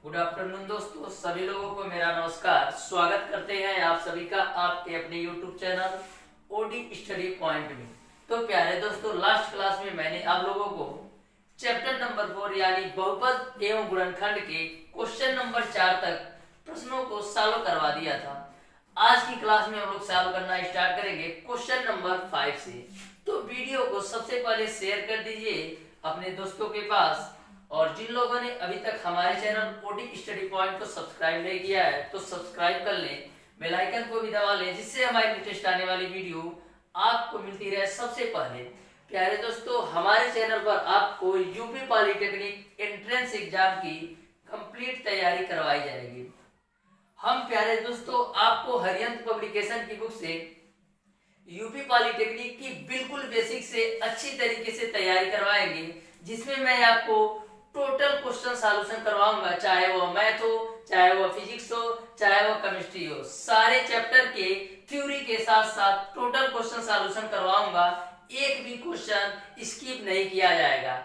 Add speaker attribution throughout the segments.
Speaker 1: Good afternoon दोस्तों, सभी लोगों को मेरा नमस्कार। स्वागत करते हैं आप सभी का आपके अपने YouTube channel OD study point में। तो प्यारे दोस्तों, लास्ट क्लास में मैंने आप लोगों को चैप्टर नंबर 4 यानी बहुपद एवं गुणनखंड के क्वेश्चन नंबर 4 तक प्रश्नों को सॉल्व करवा दिया था। आज की क्लास में हम लोग सॉल्व करना स्टार्ट करेंगे क्वेश्चन नंबर 5 से। तो वीडियो को सबसे पहले शेयर कर दीजिए अपने दोस्तों के पास, और जिन लोगों ने अभी तक हमारे चैनल ओडी स्टडी पॉइंट को सब्सक्राइब नहीं किया है तो सब्सक्राइब कर लें, बेल आइकन को भी दबा लें, जिससे हमारी लेटेस्ट आने वाली वीडियो आपको मिलती रहे सबसे पहले। प्यारे दोस्तों, हमारे चैनल पर आपको यूपी पॉलिटेक्निक एंट्रेंस एग्जाम की कंप्लीट तैयारी करवाई जाएगी। हम प्यारे दोस्तों आपको हरियंत पब्लिकेशन की बुक से यूपी पॉलिटेक्निक की बिल्कुल बेसिक से अच्छी तरीके से तैयारी करवाएंगे, जिसमें मैं आपको टोटल क्वेश्चन सॉल्यूशन करवाऊंगा, चाहे वो मैथ हो, चाहे वो फिजिक्स हो, चाहे वो केमिस्ट्री हो। सारे चैप्टर के थ्योरी के साथ साथ टोटल क्वेश्चन सॉल्यूशन करवाऊंगा। एक भी क्वेश्चन स्किप नहीं किया जाएगा।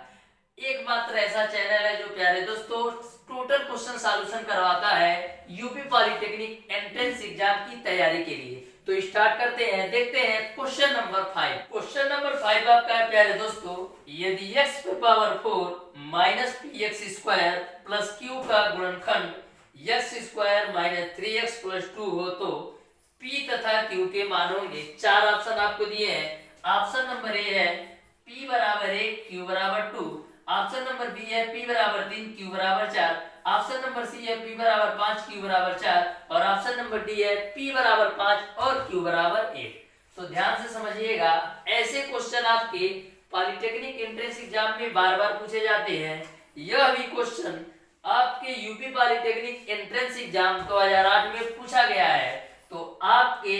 Speaker 1: एकमात्र ऐसा चैनल है जो प्यारे दोस्तों टोटल क्वेश्चन सॉल्यूशन करवाता है यूपी पॉलिटेक्निक एंट्रेंस एग्जाम की तैयारी के लिए। तो स्टार्ट करते हैं, देखते हैं क्वेश्चन नंबर 5। क्वेश्चन नंबर 5 आपका है प्यारे दोस्तों, यदि x पे power 4 minus P x square plus Q का गुणनखंड x square minus 3x plus 2 हो तो p तथा q के मान होंगे। 4 ऑप्शन आपको दिए हैं। ऑप्शन नंबर ए है p बराबर 1 q बराबर 2, ऑप्शन नंबर बी है p बराबर 3 q बराबर 4, ऑप्शन नंबर सी है p बराबर 5 q बराबर 4, और ऑप्शन नंबर डी है p बराबर 5 और q बराबर 1। तो ध्यान से समझिएगा, ऐसे क्वेश्चन आपके पॉलिटेक्निक एंट्रेंस एग्जाम में बार बार पूछे जाते हैं। यह भी क्वेश्चन आपके यूपी पॉलिटेक्निक एंट्रेंस एग्जाम 2008 में पूछा गया है। तो आपके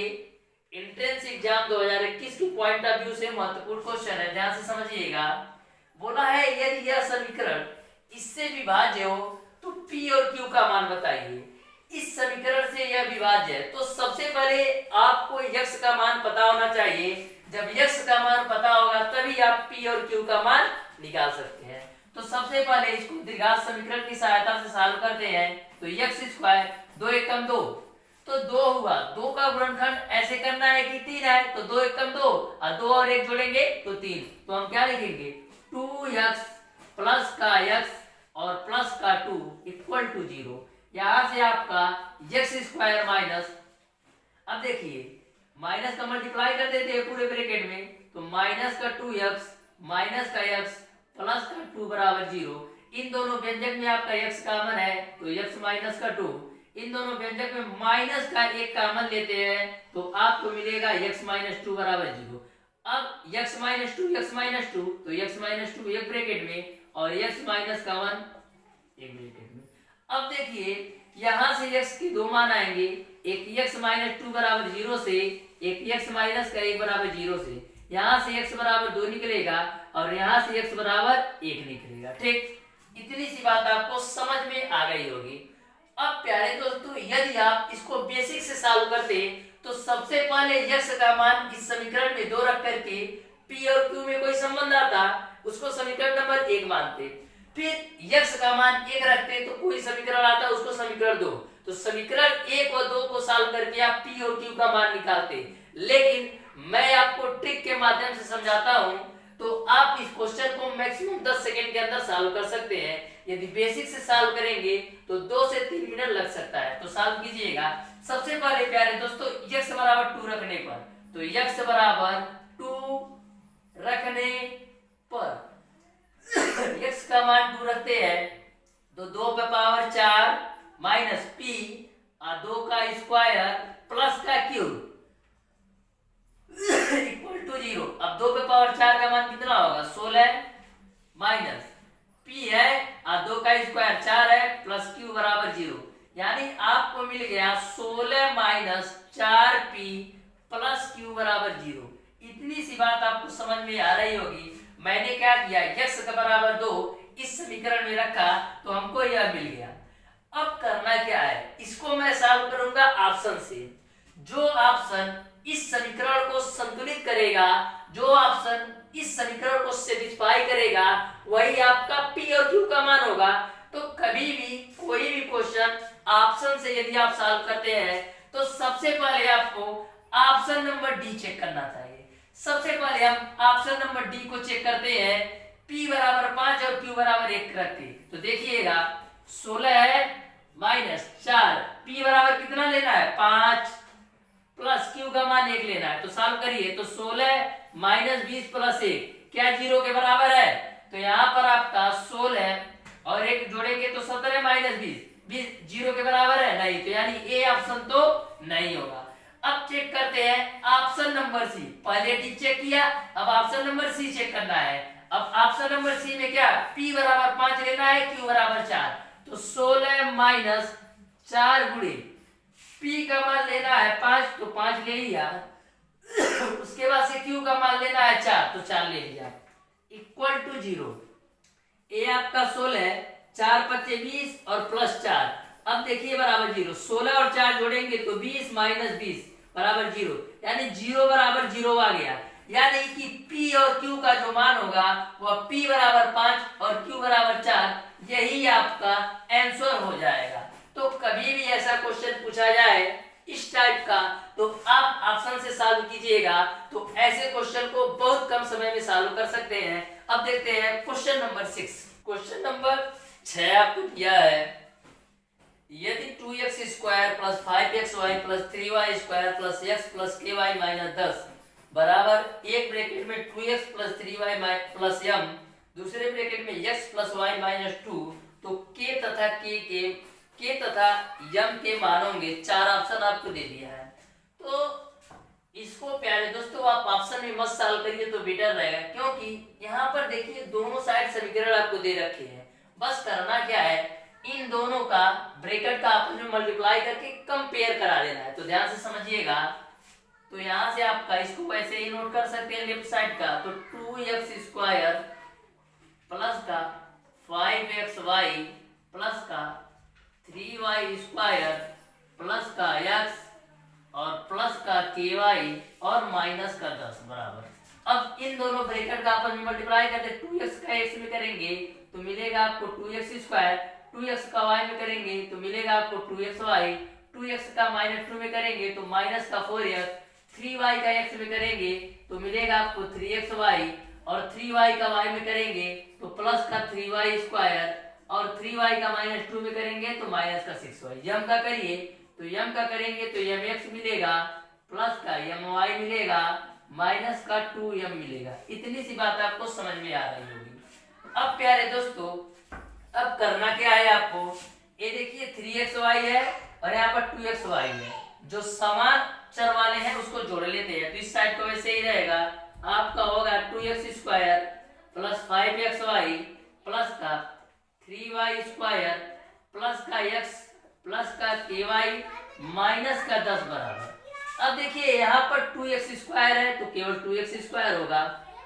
Speaker 1: एंट्रेंस एग्जाम 2021 के पॉइंट ऑफ व्यू से महत्वपूर्ण क्वेश्चन है, ध्यान से समझिएगा। बोला है यदि यह समीकरण इससे विभाज्य हो तो p और q का मान बताइए। इस समीकरण से यह विभाज्य है तो सबसे पहले आपको x का मान पता होना चाहिए। जब x का मान पता होगा तभी आप p और q का मान निकाल सकते हैं। तो सबसे पहले इसको द्विघात समीकरण की सहायता से सॉल्व करते हैं। तो x स्क्वायर 2 एकम 2, तो 2 हुआ। 2 का गुणनखंड ऐसे करना है कि 3 है, तो 2 एकम 2 और 2 और 1 जोड़ेंगे तो 3। तो हम क्या लिखेंगे, 2x प्लस का x और प्लस का 2 इक्वल टू 0। यहां से आपका x स्क्वायर माइनस, अब देखिए माइनस का मल्टीप्लाई कर देते हैं पूरे ब्रैकेट में, तो माइनस का 2x माइनस का x प्लस का 2 बराबर 0। इन दोनों व्यंजक में आपका x कॉमन है तो x माइनस का 2, इन दोनों व्यंजक में माइनस का 1 कॉमन लेते हैं तो आपको मिलेगा x माइनस 2 बराबर 0। अब x माइनस 2 तो x माइनस 2 एक ब्रैकेट में और x माइनस का 1 एक ब्रैकेट में। अब देखिए यहां से x की दो मान आएंगे, एक x माइनस 2 बराबर 0 से, एक x माइनस का 1 बराबर 0 से। यहां से x बराबर 2 निकलेगा और यहां से x बराबर 1 निकलेगा। ठीक, इतनी सी बात आपको समझ में आ गई होगी। अब प्यारे दोस्तों, यदि आप इसको बेसिक से सॉल्व करते तो सबसे पहले x का मान इस समीकरण में 2 रख करके p और q में कोई संबंध आता उसको समीकरण नंबर 1 मानते, फिर x का मान 1 रखते तो कोई समीकरण आता उसको समीकरण 2। तो समीकरण 1 और 2 को सॉल्व करके आप p और q का मान निकालते। लेकिन मैं आपको ट्रिक के माध्यम से समझाता हूं तो आप इस क्वेश्चन को मैक्सिमम 10 सेकंड के अंदर सॉल्व कर सकते हैं। यदि बेसिक से सॉल्व करेंगे तो 2 से 3 मिनट लग सकता है। तो सॉल्व कीजिएगा। सबसे पहले प्यारे दोस्तों x बराबर 2 रखने पर, तो x बराबर 2 रखने पर x का मान 2 रखते हैं तो 2 पे पावर 4 माइनस p और 2 का स्क्वायर प्लस का क्यूब इक्वल टू 0। अब 2 पे पावर 4 का मान कितना होगा, 16 माइनस p है और 2 का स्क्वायर 4 है प्लस q बराबर 0। यानी आपको मिल गया 16 माइनस 4p प्लस q बराबर 0। इतनी सी बात आपको समझ में आ रही होगी। मैंने क्या किया, x का बराबर 2 इस समीकरण में रखा तो हमको यह मिल गया। अब करना क्या है, इसको मैं सॉल्व करूंगा ऑप्शन से। जो ऑप्शन इस समीकरण को संतुलित करेगा, जो ऑप्शन इस समीकरण को सेटिस्फाई करेगा, वही आपका p और q का मान होगा। तो कभी भी कोई भी क्वेश्चन ऑप्शन से यदि आप सॉल्व करते हैं तो सबसे पहले आपको ऑप्शन नंबर डी चेक करना चाहिए। सबसे पहले हम ऑप्शन नंबर डी को चेक करते हैं, p बराबर 5 और q बराबर 1 रखते। तो देखिएगा 16 है माइनस 4, p बराबर कितना लेना है 5 प्लस q का मान 1 लेना है। तो सॉल्व करिए तो 16 माइनस 20 प्लस 1 क्या 0 के बराबर है? तो यहाँ पर आपका 16 और 1 जोड़ेंगे तो 17 माइनस 20 0 के बराबर है नहीं, तो यानी ए ऑप्शन तो नहीं होगा। अब चेक करते हैं ऑप्शन नंबर सी। पहले डी चेक किया, अब ऑप्शन नंबर सी चेक करना है। अब ऑप्शन नंबर सी में क्या p बराबर 5 लेना है, q बराबर 4। तो 16 माइनस 4 गुणे p का मान लेना है 5 तो 5 ले लिया उसके बाद से q का मान लेना है 4 तो 4 ले लिया इक्वल टू 0। ए आपका 16 4 पच्चे 20 और प्लस 4। अब देखिए बराबर 0, 16 और 4 जोड़ेंगे तो 20 माइनस 20 बराबर 0, यानी 0 बराबर 0 आ गया। यानी कि p और q का जो मान होगा वह p बराबर 5 और q बराबर 4, यही आपका आंसर हो जाएगा। तो कभी भी ऐसा क्वेश्चन पूछा जाए इस टाइप का तो आप ऑप्शन से सॉल्व कीजिएगा, तो ऐसे क्वेश्चन को बहुत कम समय में सॉल्व कर सकते हैं। अब देखते हैं क्वेश्चन नंबर 6। क्वेश्चन नंबर 6 आपको दिया है, यदि 2x square plus 5xy plus 3y square plus x plus ky minus 10 बराबर एक ब्रैकेट में 2x plus 3y plus m, दूसरे ब्रैकेट में x प्लस y माइनस 2, तो k तथा m के मान होंगे। 4 ऑप्शन आपको दे दिया है। तो इसको प्यारे दोस्तों आप ऑप्शन में मत सॉल्व करिए तो बेटर रहेगा, क्योंकि यहाँ पर देखिए दोनों साइड समीकरण आपको दे रखे हैं। बस करना क्या है, इन दोनों का ब्रैकेट का आपस में मल्टीप्लाई करके कंपेयर करा देना है। तो ध्यान से समझिएगा। तो यहाँ से आपका इसको वैसे ही नोट कर सकते हैं लेफ्ट साइड का, तो 2x स्क्वायर प्लस का 5xy प्लस का 3y स्क्वायर प्लस का x और प्लस का ky और माइनस का 10 बराबर। अब इन दोनों ब्रैकेट का आपस में मल्टीप्लाई करते 2x का x में करेंगे तो मिलेगा आपको 2x स्क्वायर, 2x का y में करेंगे तो मिलेगा आपको 2xy, 2x का माइनस 2 में करेंगे तो माइनस का 4x, 3y का x में करेंगे तो मिलेगा आपको 3xy और 3y का y में करेंगे तो प्लस का 3y स्क्वायर और 3y का माइनस 2 में करेंगे तो माइनस का 6y। यम का करिए तो यम का करेंगे तो mx मिलेगा प्लस का my मिलेगा माइनस का 2m मिलेगा। इतनी सी बात आपको समझ में आ रही होगी। अब प्यारे दोस्तों अब करना क्या है आपको, ये देखिए 3xy है और यहाँ पर 2xy है, जो समान चर वाले हैं उसको जोड़ लेते हैं। तो इस साइड को वैसे ही रहेगा, आपका होगा 2x square plus 5xy plus का 3y स्क्वायर प्लस का x प्लस का ky माइनस का 10 बराबर। अब देखिए यहाँ पर 2x स्क्वायर है तो केवल 2x स्क्वायर होगा।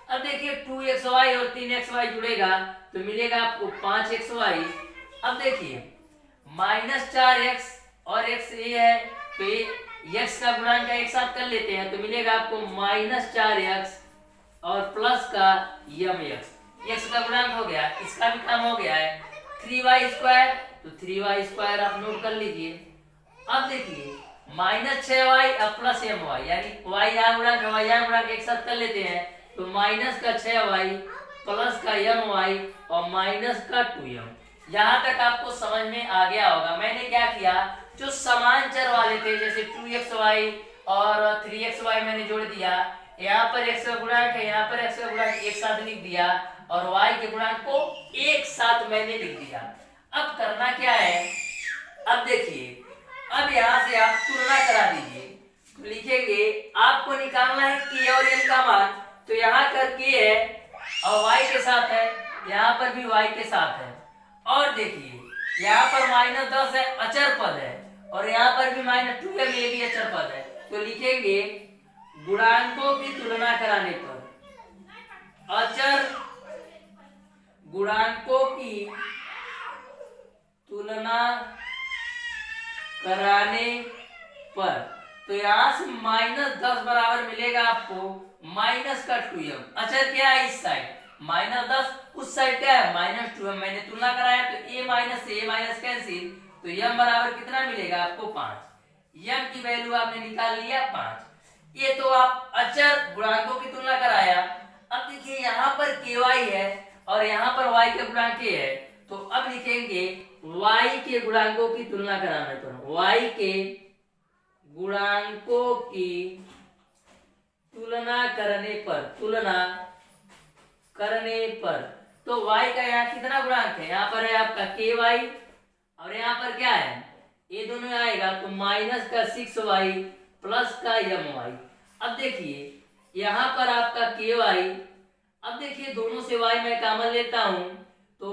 Speaker 1: अब देखिए 2xy और 3xy जुड़ेगा तो मिलेगा आपको 5xy। अब देखिए माइनस 4x और x ये है तो ये x का गुणांक एक साथ कर लेते हैं तो मिलेगा आपको माइनस 4x और प्लस का mx। x का गुणांक हो गया, इसका भी काम हो गया है। 3y स्क्वायर तो 3y स्क्वायर आप नोट कर लीजिए। अब देखिए माइनस 6y और प्लस my, यानी y यहाँ गुणांक y यहाँ गुणांक एक साथ कर लेते हैं तो माइनस का 6y प्लस का my और माइनस का 2m। यहाँ तक आपको समझ में आ गया होगा। मैंने क्या किया, जो समान चर वाले थे जैसे 2xy और 3xy मैंने जोड़ दिया, यहाँ पर x का गुणांक है, यहाँ पर x का गुणांक एक साथ लिख दिया और y के गुणांक को एक साथ मैंने लिख दिया। अब करना क्या है, अब देखिए अब यहाँ से आप तुलना करा दीजिए। तो लिखेंगे आपको निकालना है k और m का मान, तो यहाँ कर k है और y के साथ है, यहाँ पर भी y के साथ है। और देखिए यहाँ पर माइनस 10 है, अचर पद है, और यहाँ पर भी माइनस 2 है, ये भी अचर पद है। तो लिखेंगे गुणांकों की तुलना कराने पर अचर गुणांकों की तुलना कराने पर, तो यहाँ से माइनस 10 बराबर मिलेगा आपको माइनस का 2m। अचर क्या है इस साइड, -10, उस साइड क्या है -2 है, मैंने तुलना कराया तो a माइनस से a माइनस कैंसिल, तो m बराबर कितना मिलेगा आपको 5। m की वैल्यू आपने निकाल लिया 5। ये तो आप अचर गुणांकों की तुलना कराया। अब देखिए यहाँ पर ky है और यहाँ पर y के गुणांक है, तो अब लिखेंगे y के गुणांकों की तुलना कराना तो y के गुणांकों की तुलना करने पर तो y का यहाँ कितना गुणांक है, यहाँ पर है आपका ky और यहाँ पर क्या है, ये दोनों आएगा तो माइनस का 6y प्लस का my। अब देखिए यहाँ पर आपका ky, अब देखिए दोनों से y मैं कॉमन लेता हूं तो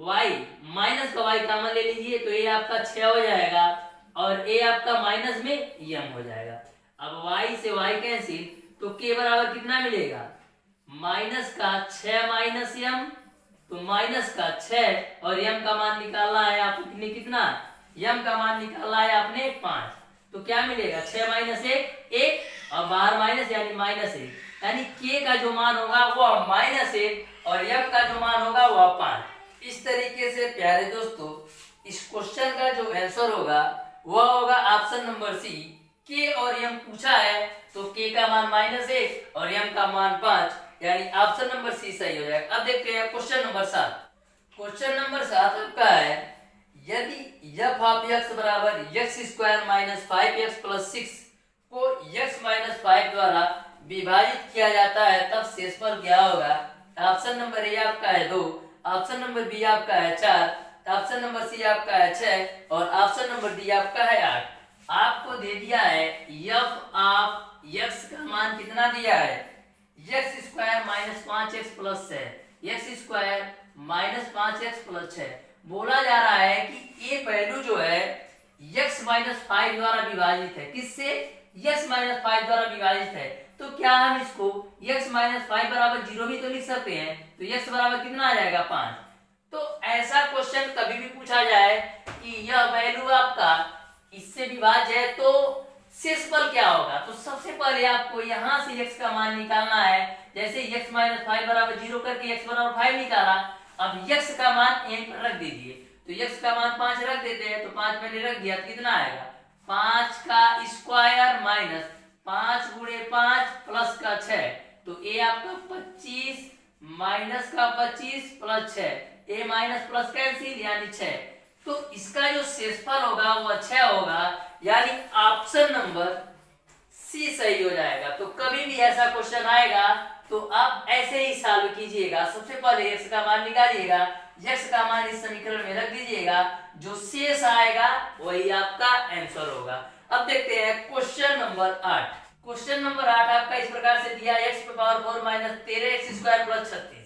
Speaker 1: y माइनस का y कॉमन ले लीजिए तो ये आपका 6 हो जाएगा और a आपका माइनस में m हो जाएगा। अब y से y कैंसिल तो k बराबर कितना मिलेगा, माइनस का 6 माइनस m, तो माइनस का 6 और m का मान निकालना है आपने कितना, m का मान निकालना है आपने 5, तो क्या मिलेगा 6 माइनस 1 और बाहर माइनस यानी -1, यानी k का जो मान होगा वो -1 और m का जो मान होगा वो 5। इस तरीके से प्यारे दोस्तों इस क्वेश्चन का जो आंसर होगा वह होगा ऑप्शन नंबर सी, k और m पूछा है तो k का मान -1 और m का मान 5, यानी ऑप्शन नंबर सी सही हो जाएगा। अब देखते हैं क्वेश्चन नंबर 7। क्वेश्चन नंबर 7 आपका है यदि f ऑफ x बराबर x² माइनस 5x प्लस 6 को x माइनस 5 द्वारा विभाजित किया जाता है तब शेषफल क्या होगा। ऑप्शन नंबर ए आपका है 2, ऑप्शन नंबर बी आपका है 4, ऑप्शन नंबर सी आपका है 6 और ऑप्शन नंबर डी आपका है 8। आपको दे दिया है f ऑफ x का मान कितना दिया है, x² minus 5x plus 6, x² minus 5x plus 6। बोला जा रहा है कि ये वैल्यू जो है x माइनस 5 द्वारा विभाजित है, किससे, x माइनस 5 द्वारा विभाजित है, तो क्या हम इसको x माइनस 5 बराबर 0 भी तो लिख सकते हैं, तो x बराबर कितना आ जाएगा 5। तो ऐसा क्वेश्चन कभी भी पूछा जाए कि यह वैल्यू आपका इससे विभाज्य है तो शेषफल क्या होगा, तो सबसे पहले आपको यहाँ से x का मान निकालना है। जैसे x माइनस 5 बराबर 0 करके x बराबर 5 निकाला, अब x का मान यहीं पर रख दीजिए, तो x का मान 5 रख देते हैं, तो 5 मैंने रख दिया तो कितना आएगा 5 का स्क्वायर माइनस 5 गुणे 5 प्लस का 6, तो a आपका 25 माइनस का 25 plus 6, a minus plus cancel यानी 6, तो इसका जो शेषफल होगा वो 6 होगा, यानी ऑप्शन नंबर सी सही हो जाएगा। तो कभी भी ऐसा क्वेश्चन आएगा तो आप ऐसे ही सॉल्व कीजिएगा। सबसे पहले x का मान निकालिएगा, x का मान इस समीकरण में रख दीजिएगा, जो शेष आएगा वही आपका आंसर होगा। अब देखते हैं क्वेश्चन नंबर 8। क्वेश्चन नंबर 8 आपका इस प्रकार से दिया x की power 4 minus 13x² plus 36।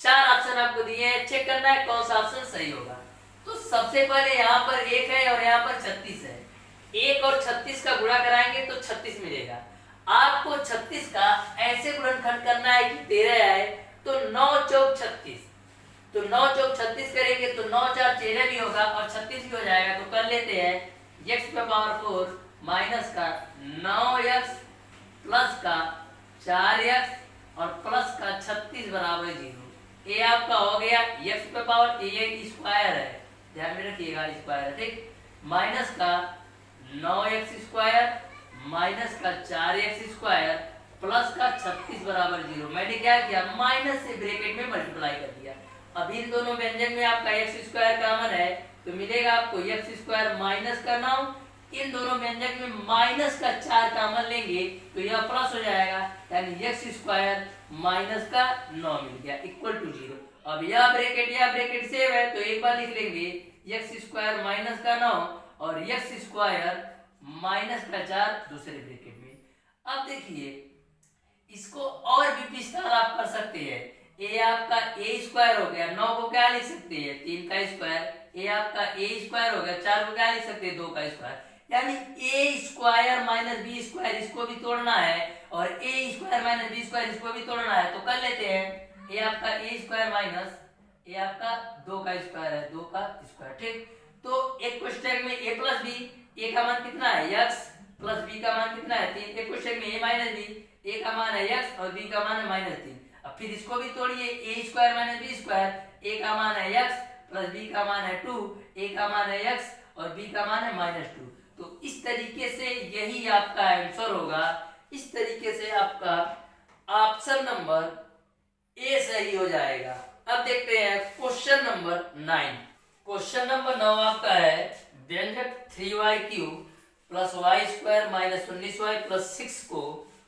Speaker 1: 4 option आपको दिए हैं, चेक करना है कौन सा ऑप्शन सही होगा। तो सबसे पहले यहाँ पर 1 है और यहाँ पर 36 है, 1 और 36 का गुणा कराएंगे तो 36 मिलेगा। आपको 36 का ऐसे गुणनखंड करना है कि 13 आए, तो 9 चौक 36, तो 9 चौक 36 करेंगे तो 9 4 13 भी होगा और 36 भी हो जाएगा। तो कर लेते हैं x की पावर 4 माइनस का 9x प्लस का 4x और प्लस का 36 बराबर 0। ये आपका हो गया x की पावर, ये स्क्वायर है, ध्यान में रखिएगा स्क्वायर है, ठीक, माइनस का 9x² माइनस का 4x² प्लस का 36 बराबर 0। मैंने क्या किया, माइनस से ब्रैकेट में मल्टीप्लाई कर दिया। अब इन दोनों व्यंजन में आपका x² कॉमन है तो मिलेगा आपको x² माइनस का 9, इन दोनों व्यंजन में माइनस का 4 कॉमन लेंगे तो यह प्लस हो जाएगा, यानी x² माइनस का 9 मिल गया इक्वल टू 0। अब यह ब्रैकेट सेम है तो एक बार लिख लेंगे x² माइनस का 9 और x² माइनस का 4 दूसरे ब्रैकेट में। अब देखिए इसको और भी विस्तार आप कर सकते हैं, a आपका a² हो गया, 9 को क्या लिख सकते हैं 3 का स्क्वायर, a आपका a² हो गया, 4 को क्या लिख सकते हैं 2 का स्क्वायर, यानी a² माइनस b² इसको भी तोड़ना है और a² माइनस b² इसको भी तोड़ना है। तो कर लेते हैं a आपका a² माइनस a आपका 2 का स्क्वायर है, 2 का स्क्वायर, ठीक। तो एक क्वेश्चन में a प्लस b, a का मान कितना है x प्लस b का मान कितना है 3, एक क्वेश्चन में a माइनस b, a का मान है x और b का मान है -3। अब फिर इसको भी तोड़िए, ए स्क्वायर माइनस बी स्क्वायर, ए का मान है x प्लस बी का मान है 2, ए का मान है x और बी का मान है -2। तो इस तरीके से यही आपका आंसर होगा। इस तरीके से आपका ऑप्शन नंबर ए सही हो जाएगा। अब देखते हैं क्वेश्चन नंबर 9। क्वेश्चन नंबर 9 आपका है व्यंजक 3y³ plus Y square minus 19y plus 6 को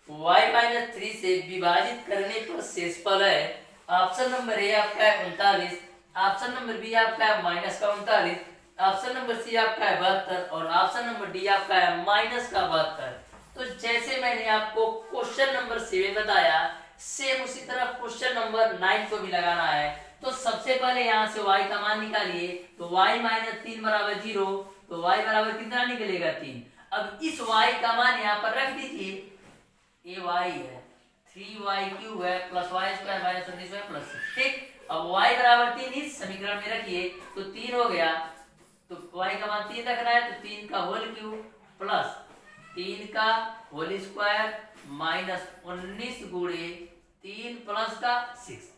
Speaker 1: y माइनस 3 से विभाजित करने पर शेषफल है। ऑप्शन नंबर ए आपका है 39, ऑप्शन नंबर बी आपका है माइनस का 39, ऑप्शन नंबर सी आपका है 72 और ऑप्शन नंबर डी आपका है माइनस का 72। तो जैसे मैंने आपको क्वेश्चन नंबर 7 बताया, सेम उसी तरह क्वेश्चन नंबर 9 को भी लगाना है। तो सबसे पहले यहाँ से y का मान निकालिए, तो y माइनस 3 बराबर 0, तो y बराबर कितना निकलेगा 3। अब इस y का मान यहाँ पर रख दीजिए, ये y है 3y³ है plus Y square minus 19y plus 6, ठीक। अब y बराबर 3 इस समीकरण में रखिए, तो 3 हो गया, तो y का मान 3 रखना है, तो 3 का होल क्यूब प्लस 3 का होल स्क्वायर माइनस 19 गुणे 3 प्लस का 6।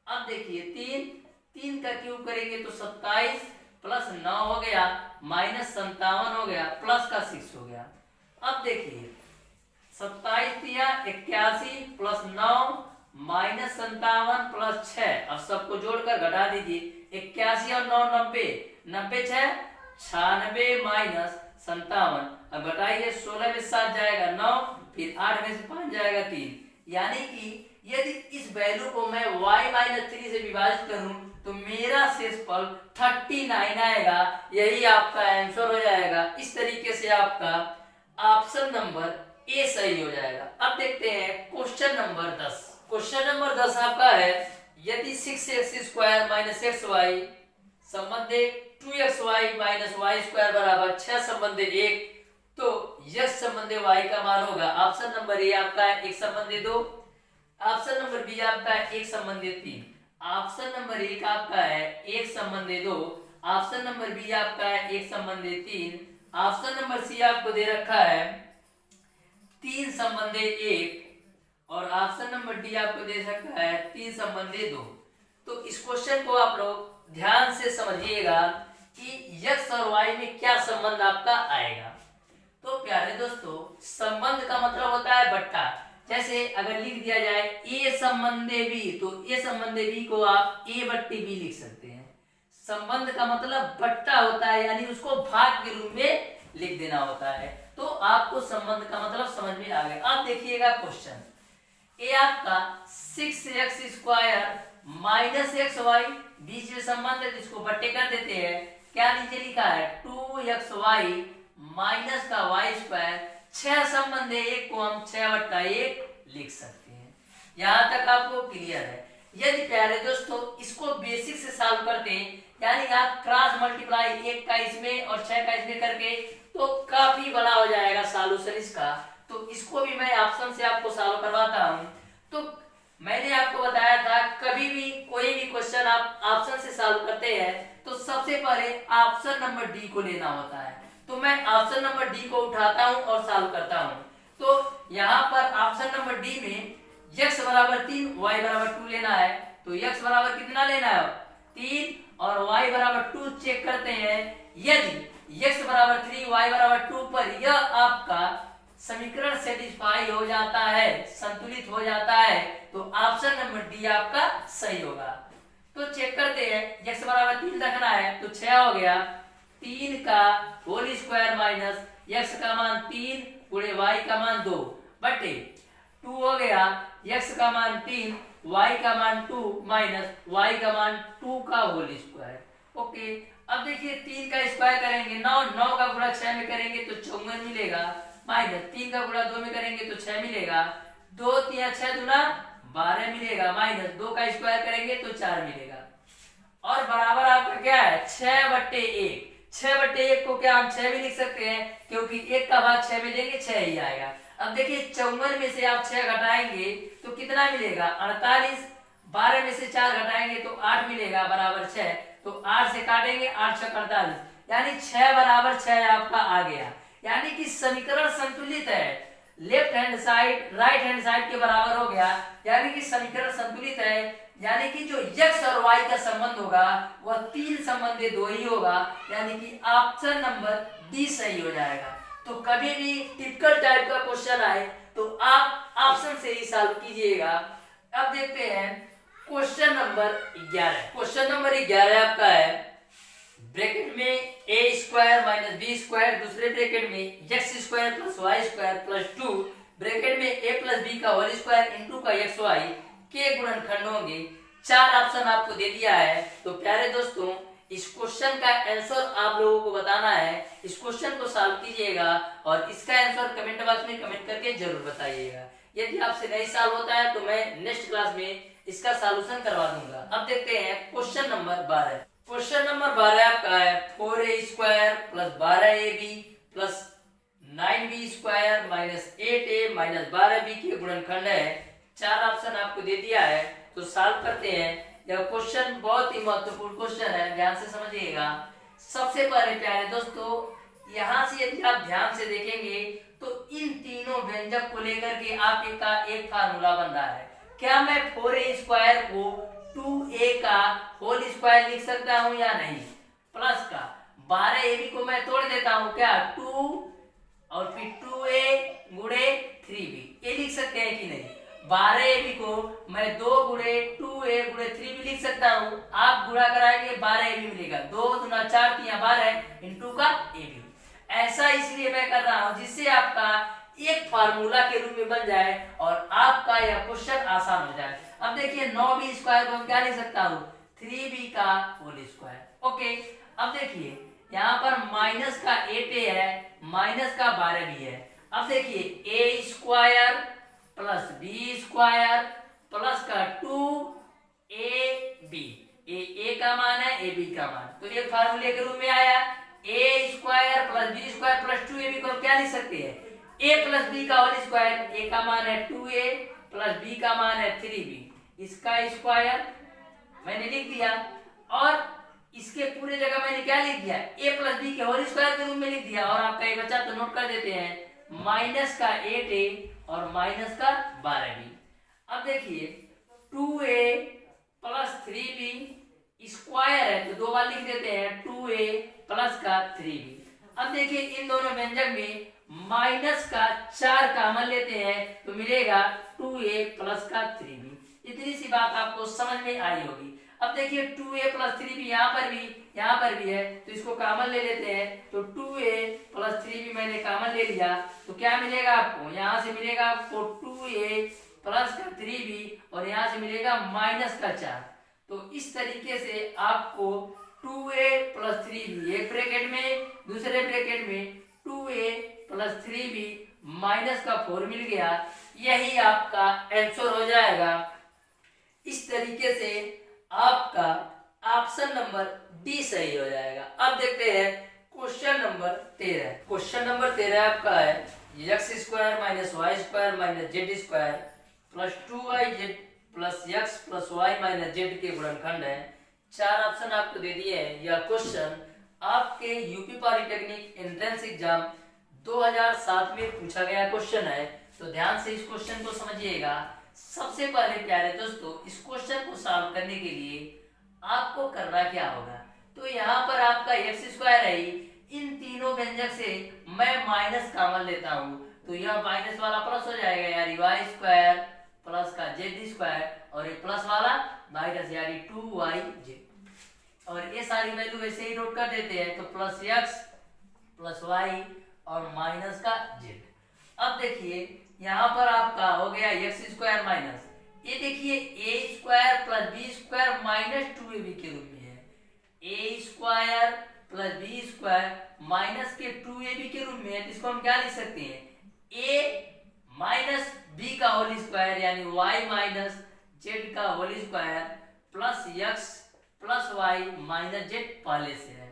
Speaker 1: अब देखिए 3 का क्यूब करेंगे तो 27 प्लस 9 हो गया माइनस 57 हो गया प्लस का 6 हो गया। अब देखिए 27 दिया 81 प्लस 9 माइनस 57 प्लस 6। अब सबको जोड़कर घटा दीजिए, 81 और 9 90, 90 6 96 माइनस 57। अब घटाइए, 16 में 7 जाएगा 9, फिर 8 में से 5 जाएगा 3। यानी कि यदि इस वैल्यू को मैं y माइनस 3 से विभाजित करूं तो मेरा शेषफल 39 आएगा। यही आपका आंसर हो जाएगा। इस तरीके से आपका ऑप्शन नंबर ए सही हो जाएगा। अब देखते हैं क्वेश्चन नंबर 10। क्वेश्चन नंबर 10 आपका है यदि 6x² माइनस xy संबंधे 2xy माइनस वाई स्क्वायर बराबर 6 संबंधे 1, तो x संबंधे y का मान होगा। ऑप्शन नंबर ए आपका है 1 संबंधे 2, ऑप्शन नंबर बी आपका है 1 संबंधे 3, ऑप्शन नंबर ए आपका है 1 संबंधे 2, ऑप्शन नंबर बी आपका है 1 संबंधे 3, ऑप्शन नंबर सी आपको दे रखा है 3 संबंधे 1 और ऑप्शन नंबर डी आपको दे सकता है 3 संबंधे 2। तो इस क्वेश्चन को आप लोग ध्यान से समझिएगा कि x और y में क्या संबंध आपका आएगा। तो प्यारे दोस्तों, संबंध का मतलब होता है बट्टा। जैसे अगर लिख दिया जाए a संबंधे b, तो a संबंधे b को आप a बट्टी b लिख सकते हैं। संबंध का मतलब बट्टा होता है, यानी उसको भाग के रूप में लिख देना होता है। तो आपको संबंध का मतलब समझ में आ गया। अब देखिएगा क्वेश्चन, ए आपका 6x² माइनस xy, बीच में संबंध है जिसको बट्टे कर देते हैं। क्या नीचे लिखा है 2xy माइनस का वाई स्क्वायर, 6 संबंध है 1 को हम 6/1 लिख सकते हैं। यहाँ तक आपको क्लियर है। यदि प्यारे दोस्तों इसको बेसिक से सॉल्व करते हैं, यानी आप क्रॉस मल्टीप्लाई 1 का इसमें और 6 का इसमें करके, तो काफी बड़ा हो जाएगा सॉल्यूशन इसका। तो इसको भी मैं ऑप्शन से आपको सॉल्व करवाता हूँ। तो मैंने आपको बताया था कभी भी कोई भी क्वेश्चन आप ऑप्शन से सॉल्व करते हैं तो सबसे पहले ऑप्शन नंबर डी को लेना होता है। तो मैं ऑप्शन नंबर डी को उठाता हूं और सॉल्व करता हूं। तो यहाँ पर ऑप्शन नंबर डी में x बराबर 3 y बराबर 2 लेना है। तो x बराबर कितना लेना है 3 और y बराबर 2 चेक करते हैं। यदि x बराबर 3 y बराबर 2 पर यह आपका समीकरण सेटिस्फाई हो जाता है, संतुलित हो जाता है, तो ऑप्शन नंबर डी आपका सही होगा। तो चेक करते हैं, x बराबर 3 रखना है तो 6 हो गया, 3 का होल स्क्वायर माइनस x का मान 3 गुणे y का मान 2 बटे 2 हो गया, x का मान 3 y का मान 2 माइनस y का मान 2 का होल स्क्वायर। ओके, अब देखिए 3 का स्क्वायर करेंगे 9 का गुणा 6 में करेंगे तो 54 मिलेगा, माइनस 3 का गुणा 2 में करेंगे तो 6 मिलेगा, 2 3 6 दूना 12 मिलेगा, माइनस 2 का स्क्वायर करेंगे तो 4 मिलेगा। और बराबर आपका क्या है 6/1। 6/1 को क्या हम 6 भी लिख सकते हैं, क्योंकि 1 का भाग 6 में देंगे 6 ही आएगा। अब देखिए 54 में से आप 6 घटाएंगे तो कितना मिलेगा 48, 12 में से 4 घटाएंगे तो 8 मिलेगा बराबर 6, तो 8 से काटेंगे 8 6 48, यानी 6 बराबर 6 आपका आ गया। यानी कि समीकरण संतुलित है, left hand side right hand side के बराबर हो गया, यानी कि समीकरण संतुलित है, यानी कि जो x और y का संबंध होगा वह 3 संबंधित 2 ही होगा, यानी कि ऑप्शन नंबर डी सही हो जाएगा। तो कभी भी टिपिकल टाइप का क्वेश्चन आए तो आप ऑप्शन से ही सॉल्व कीजिएगा। अब देखते हैं क्वेश्चन नंबर 11। क्वेश्चन नंबर 11 आपका है ब्रैकेट में a square minus b square, दूसरे ब्रैकेट में x square plus Y square plus 2 bracket में a प्लस बी का होल स्क्वायर इंटू का एक्स वाई के गुणनखंड होंगे। 4 ऑप्शन आपको दे दिया है। तो प्यारे दोस्तों, इस क्वेश्चन का आंसर आप लोगों को बताना है। इस क्वेश्चन को सॉल्व कीजिएगा और इसका आंसर कमेंट बॉक्स में कमेंट करके जरूर बताइएगा। यदि आपसे नहीं सॉल्व होता है तो मैं नेक्स्ट क्लास में इसका सॉल्यूशन करवा दूंगा। अब देखते हैं क्वेश्चन नंबर 12। क्वेश्चन नंबर 12 आपका है 4a square plus 12ab plus 9b square minus 8a minus 12b के गुणनखंड है। 4 ऑप्शन आपको दे दिया है, तो सॉल्व करते हैं। यह क्वेश्चन बहुत ही महत्वपूर्ण क्वेश्चन है, ध्यान से समझिएगा। सबसे पहले प्यारे दोस्तों, यहाँ से यदि आप ध्यान से देखेंगे तो इन तीनों व्यंजक को लेकर के आपका एक फार्मूला बन रहा है। क्या मैं 4a स्क्वायर को 2a का होल स्क्वायर लिख सकता हूँ या नहीं? प्लस का 12ab को मैं तोड़ देता हूँ, क्या 2 और फिर 2a गुणे 3b, ये लिख सकते हैं कि नहीं? 12ab को मैं 2 गुणे 2a गुणे 3b लिख सकता हूँ। आप गुणा कराएंगे 12ab मिलेगा, 2 दूना 4 3 12 इंटू का ab। ऐसा इसलिए मैं कर रहा हूँ जिससे आपका एक फार्मूला के रूप में बन जाए और आपका यह क्वेश्चन आसान हो जाए। अब देखिए 9b स्क्वायर को हम क्या लिख सकता हूँ? 3b का होल स्क्वायर। ओके, अब देखिए यहाँ पर माइनस का 8a है, माइनस का 12b है। अब देखिए a square plus b square plus का 2ab, ए का मान है ए बी का मान, तो एक फार्मूले के रूप में आया। a square plus b square plus 2ab को क्या लिख सकते हैं? a प्लस बी का होल स्क्वायर, a का मान है 2a प्लस b का मान है 3b, इसका स्क्वायर मैंने लिख दिया और इसके पूरे जगह मैंने क्या लिख दिया? a प्लस बी के होल स्क्वायर के रूप में लिख दिया। और आपका ये बच्चा तो नोट कर देते हैं, माइनस का 8a और माइनस का 12b। अब देखिए 2a प्लस 3b स्क्वायर है तो 2 बार लिख देते हैं 2a प्लस का 3b। अब देखिए इन दोनों व्यंजक में माइनस का 4 कॉमन लेते हैं तो मिलेगा 2a प्लस का 3b। इतनी सी बात आपको समझ में आई होगी। अब देखिए 2a प्लस 3b यहाँ पर भी है तो इसको कॉमन ले लेते हैं, तो 2a प्लस 3b मैंने कॉमन ले लिया तो क्या मिलेगा आपको? यहाँ से मिलेगा आपको 2a प्लस का 3b और यहाँ से मिलेगा माइनस का 4। तो इस तरीके से आपको 2a प्लस 3b एक ब्रैकेट में, दूसरे ब्रैकेट में 2a प्लस 3b माइनस का 4 मिल गया। यही आपका आंसर हो जाएगा। इस तरीके से आपका ऑप्शन नंबर डी सही हो जाएगा। अब देखते हैं क्वेश्चन नंबर 13। क्वेश्चन नंबर 13 आपका है x square minus y square minus z square plus 2yz plus x plus y minus z के गुणनखंड है। 4 ऑप्शन आपको दे दिए हैं। यह क्वेश्चन आपके यूपी पॉलिटेक्निक एंट्रेंस एग्जाम 2007 में पूछा गया क्वेश्चन है, तो ध्यान से इस क्वेश्चन को समझिएगा। सबसे पहले प्यारे दोस्तों, इस क्वेश्चन को सॉल्व करने के लिए आपको करना क्या होगा? तो यहाँ पर आपका एक्स स्क्वायर है, इन तीनों व्यंजक से मैं माइनस कॉमन लेता हूँ तो यह माइनस वाला प्लस हो जाएगा, यानी वाई स्क्वायर प्लस का जेड स्क्वायर और ये प्लस वाला माइनस यानी 2yz। और ये सारी वैल्यू वैसे ही नोट कर देते हैं, तो प्लस एक्स प्लस वाई और माइनस का जेड। अब देखिए यहाँ पर आपका हो गया एक्स स्क्वायर माइनस, ये देखिए a square plus b square minus 2ab के रूप में है। A square plus b square minus के 2ab के रूप में है, तो इसको हम क्या लिख सकते हैं? ए माइनस बी का होल स्क्वायर यानी y माइनस जेड का whole square plus x plus y minus z पहले से है।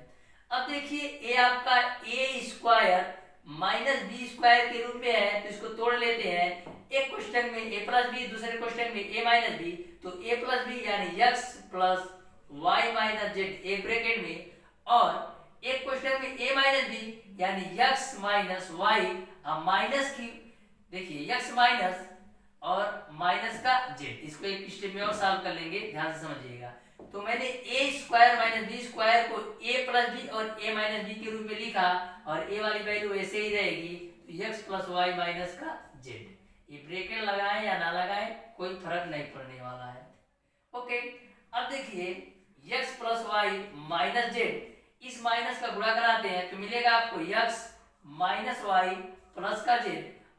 Speaker 1: अब देखिए ए आपका a square minus b square के रूप में है, तो इसको तोड़ लेते हैं। एक क्वेश्चन में ए प्लस बी, दूसरे क्वेश्चन में ए माइनस बी, तो ए प्लस बी यानी x plus y minus z एक ब्रैकेट में, और एक क्वेश्चन में ए माइनस बी यानी एक्स माइनस वाई, माइनस की देखिए x माइनस और माइनस का z, इसको एक स्टेप में और सॉल्व कर लेंगे, ध्यान से समझिएगा। तो मैंने ए स्क्वायर माइनस बी स्क्वायर को ए प्लस बी और ए माइनस बी के रूप में लिखा और ए वाली वैल्यू ऐसे ही रहेगी, तो x प्लस वाई माइनस का z। ये ब्रैकेट लगाएं या ना लगाएं कोई फर्क नहीं पड़ने वाला है। ओके, अब देखिए x plus y minus z, इस माइनस का गुणा कराते हैं तो मिलेगा आपको x माइनस वाई प्लस का z,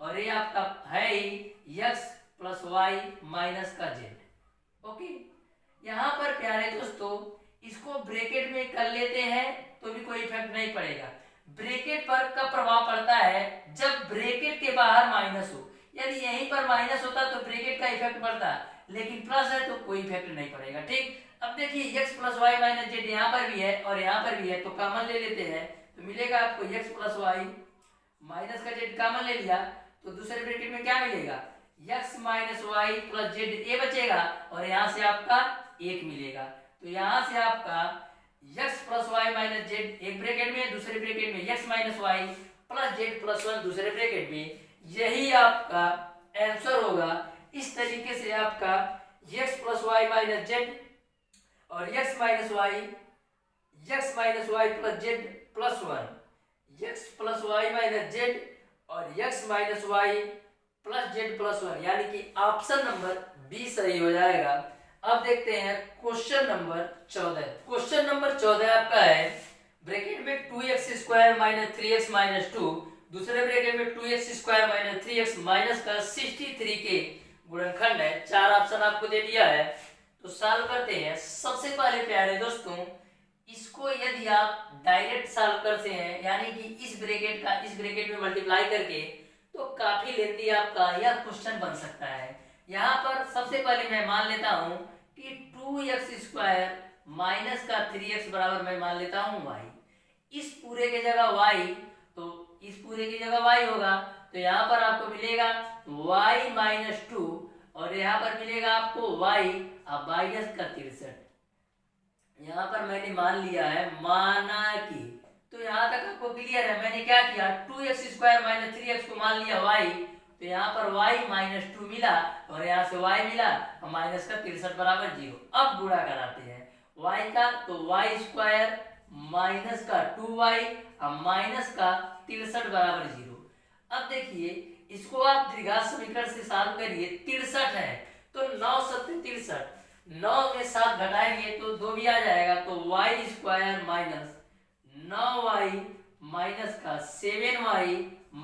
Speaker 1: और ये आपका है ही x प्लस वाई माइनस का z। ओके, यहाँ पर प्यारे दोस्तों इसको ब्रैकेट में कर लेते हैं तो भी कोई इफेक्ट नहीं पड़ेगा। ब्रैकेट पर कब प्रभाव पड़ता है? जब ब्रैकेट के बाहर माइनस हो, यदि यहीं पर माइनस होता तो ब्रैकेट का इफेक्ट पड़ता, लेकिन प्लस है तो कोई इफेक्ट नहीं पड़ेगा। ठीक, अब देखिए x plus y minus z यहाँ पर भी है और यहाँ पर भी है, तो कॉमन ले लेते हैं तो मिलेगा आपको x प्लस वाई माइनस का जेड, कॉमन ले लिया तो दूसरे ब्रैकेट में क्या मिलेगा? x minus y plus z a बचेगा और यहाँ से आपका 1 मिलेगा। तो यहाँ से आपका x plus y minus z एक ब्रैकेट में, दूसरे ब्रैकेट में x minus y plus z plus 1 दूसरे ब्रैकेट में, यही आपका आंसर होगा। इस तरीके से आपका x plus y minus z और x minus y plus z plus 1, x plus y minus z और x minus y plus z plus 1, यानी कि ऑप्शन नंबर बी सही हो जाएगा। अब देखते हैं क्वेश्चन नंबर 14। क्वेश्चन नंबर 14 आपका है ब्रैकेट में 2x square minus 3x minus 2, दूसरे ब्रैकेट में 2x square minus 3x minus का 63 के गुणनखंड है। 4 ऑप्शन आपको दे दिया है, तो सॉल्व करते हैं। सबसे पहले प्यारे दोस्तों इसको यदि आप डायरेक्ट सॉल्व करते हैं, यानी कि इस ब्रैकेट का इस ब्रैकेट में मल्टीप्लाई करके, तो काफी लेंथी आपका यह क्वेश्चन बन सकता है। यहाँ पर सबसे पहले मैं मान लेता हूँ कि 2x स्क्वायर माइनस का 3x बराबर मैं मान लेता हूँ y, इस पूरे की जगह y, तो इस पूरे की जगह y होगा, तो यहाँ पर आपको मिलेगा y माइनस 2 और यहाँ पर मिलेगा आपको y अब माइनस का 63। यहाँ पर मैंने मान लिया है, माना कि, तो यहाँ तक आपको क्लियर है। मैंने क्या किया, 2x स्क्वायर माइनस 3x को मान लिया y, तो यहाँ पर y माइनस 2 मिला और यहाँ से y मिला और माइनस का 63 बराबर 0। अब गुणा कराते हैं y का, तो y स्क्वायर माइनस का 2y और माइनस का 63 बराबर 0। अब देखिए इसको आप द्विघात समीकरण से सॉल्व करिए। 63 है तो 9 7 63, 9 में 7 घटाएंगे तो 2 भी आ जाएगा, तो y square minus 9y minus का 7y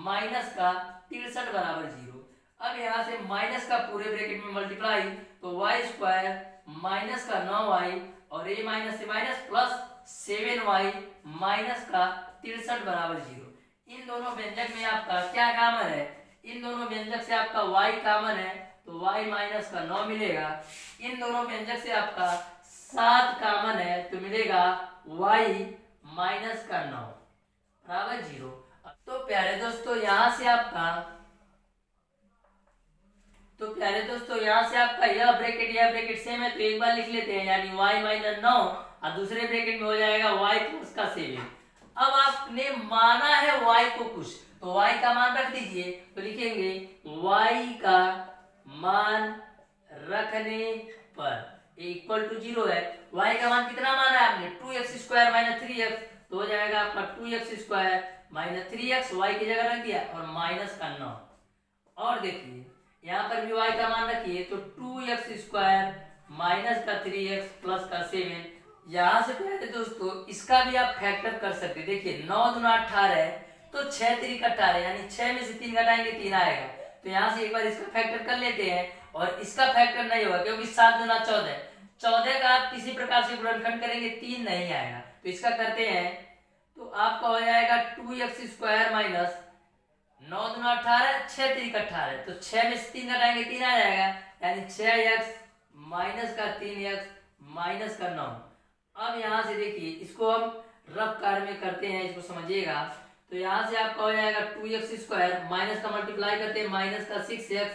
Speaker 1: माइनस का 63 बराबर 0। अब यहाँ से माइनस का पूरे ब्रैकेट में मल्टीप्लाई, तो y स्क्वायर माइनस का 9y और a माइनस से माइनस प्लस 7y माइनस का 63 बराबर 0। इन दोनों व्यंजक में आपका क्या कॉमन है? इन दोनों व्यंजक से आपका y कॉमन है, तो y माइनस का 9 मिलेगा। इन दोनों व्यंजक से आपका 7 कॉमन है, तो मिलेगा y माइनस का 9 बराबर 0। तो प्यारे दोस्तों यहाँ से आपका यह ब्रैकेट सेम है, तो एक बार लिख लेते हैं, यानी y माइनस 9 और दूसरे ब्रैकेट में हो जाएगा y प्लस का 7। अब आपने माना है y को कुछ, तो y का मान रख दीजिए, तो लिखेंगे y का मान रखने पर इक्वल टू 0 है। y का मान कितना माना है आपने? 2x स्क्वायर माइनस 3x, तो हो जाएगा आपका 2x square minus 3x, y की जगह रख दिया और माइनस का 9। और देखिए यहाँ पर भी y का मान रखिए, तो 2x स्क्वायर माइनस का 3x प्लस का 7। यहाँ से पहले दोस्तों इसका भी आप फैक्टर कर सकते हैं। देखिए 9 दूना 18 है, तो 6 3 का 18, यानी 6 में से 3 घटाएंगे 3 आएगा, तो यहाँ से एक बार इसका फैक्टर कर लेते हैं। और इसका फैक्टर नहीं होगा क्योंकि 7 दूना 14, 14 का आप किसी प्रकार से गुणनखंड करेंगे 3 नहीं आएगा, तो इसका करते हैं, तो आपका हो जाएगा 2x स्क्वायर माइनस 9 दूना 18, 6 3 का 18, तो 6 में से 3 घटाएंगे 3 आ जाएगा, यानी 6x माइनस का 3x माइनस का 9। अब यहाँ से देखिए इसको हम रफ कार्य में करते हैं, इसको समझिएगा। तो यहाँ से आपका हो जाएगा 2x स्क्वायर माइनस का मल्टीप्लाई करते हैं माइनस का 6x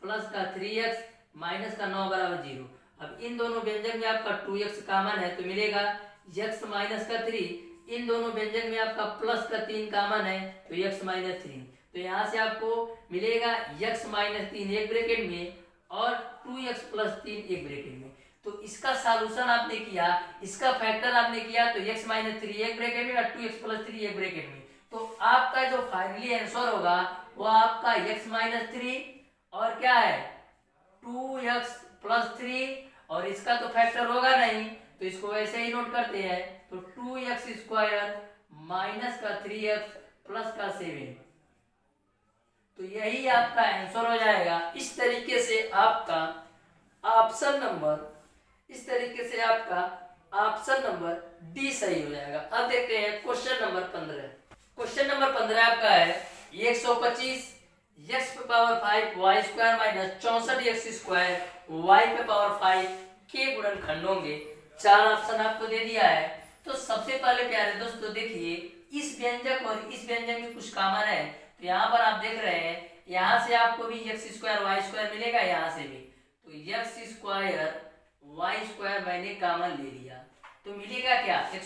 Speaker 1: प्लस का 3x माइनस का 9 बराबर 0। अब इन दोनों व्यंजक में आपका 2x कॉमन है, तो मिलेगा x माइनस का 3। इन दोनों व्यंजक में आपका प्लस का 3 कॉमन है, तो x माइनस 3। तो तो यहाँ से आपको मिलेगा x माइनस 3 एक ब्रैकेट में और 2x प्लस 3 एक ब्रैकेट में। तो इसका सॉल्यूशन आपने किया, इसका फैक्टर आपने किया, तो x माइनस 3 एक ब्रैकेट में और 2x प्लस 3 एक ब्रैकेट में। तो आपका जो फाइनली आंसर होगा वो आपका x माइनस 3 और क्या है 2x प्लस 3 और इसका तो फैक्टर होगा नहीं तो इसको वैसे ही नोट करते हैं। तो 2x स्क्वायर माइनस का 3x प्लस का 7, तो यही आपका आंसर हो जाएगा। इस तरीके से आपका ऑप्शन नंबर डी सही हो जाएगा। अब देखते हैं क्वेश्चन नंबर 15। क्वेश्चन नंबर 15 आपका है 125 x पे power 5 y square minus 64 x square y पे पावर 5 के गुणनखंड होंगे। 4 ऑप्शन आपको दे दिया है। तो सबसे पहले प्यारे दोस्तों देखिए इस व्यंजक और इस व्यंजक में कुछ कॉमन है। तो यहाँ पर आप देख रहे हैं यहाँ से आपको भी x स्क्वायर y स्क्वायर मिलेगा, यहाँ से भी तो x स्क्वायर y स्क्वायर मैंने कॉमन ले लिया तो मिलेगा क्या x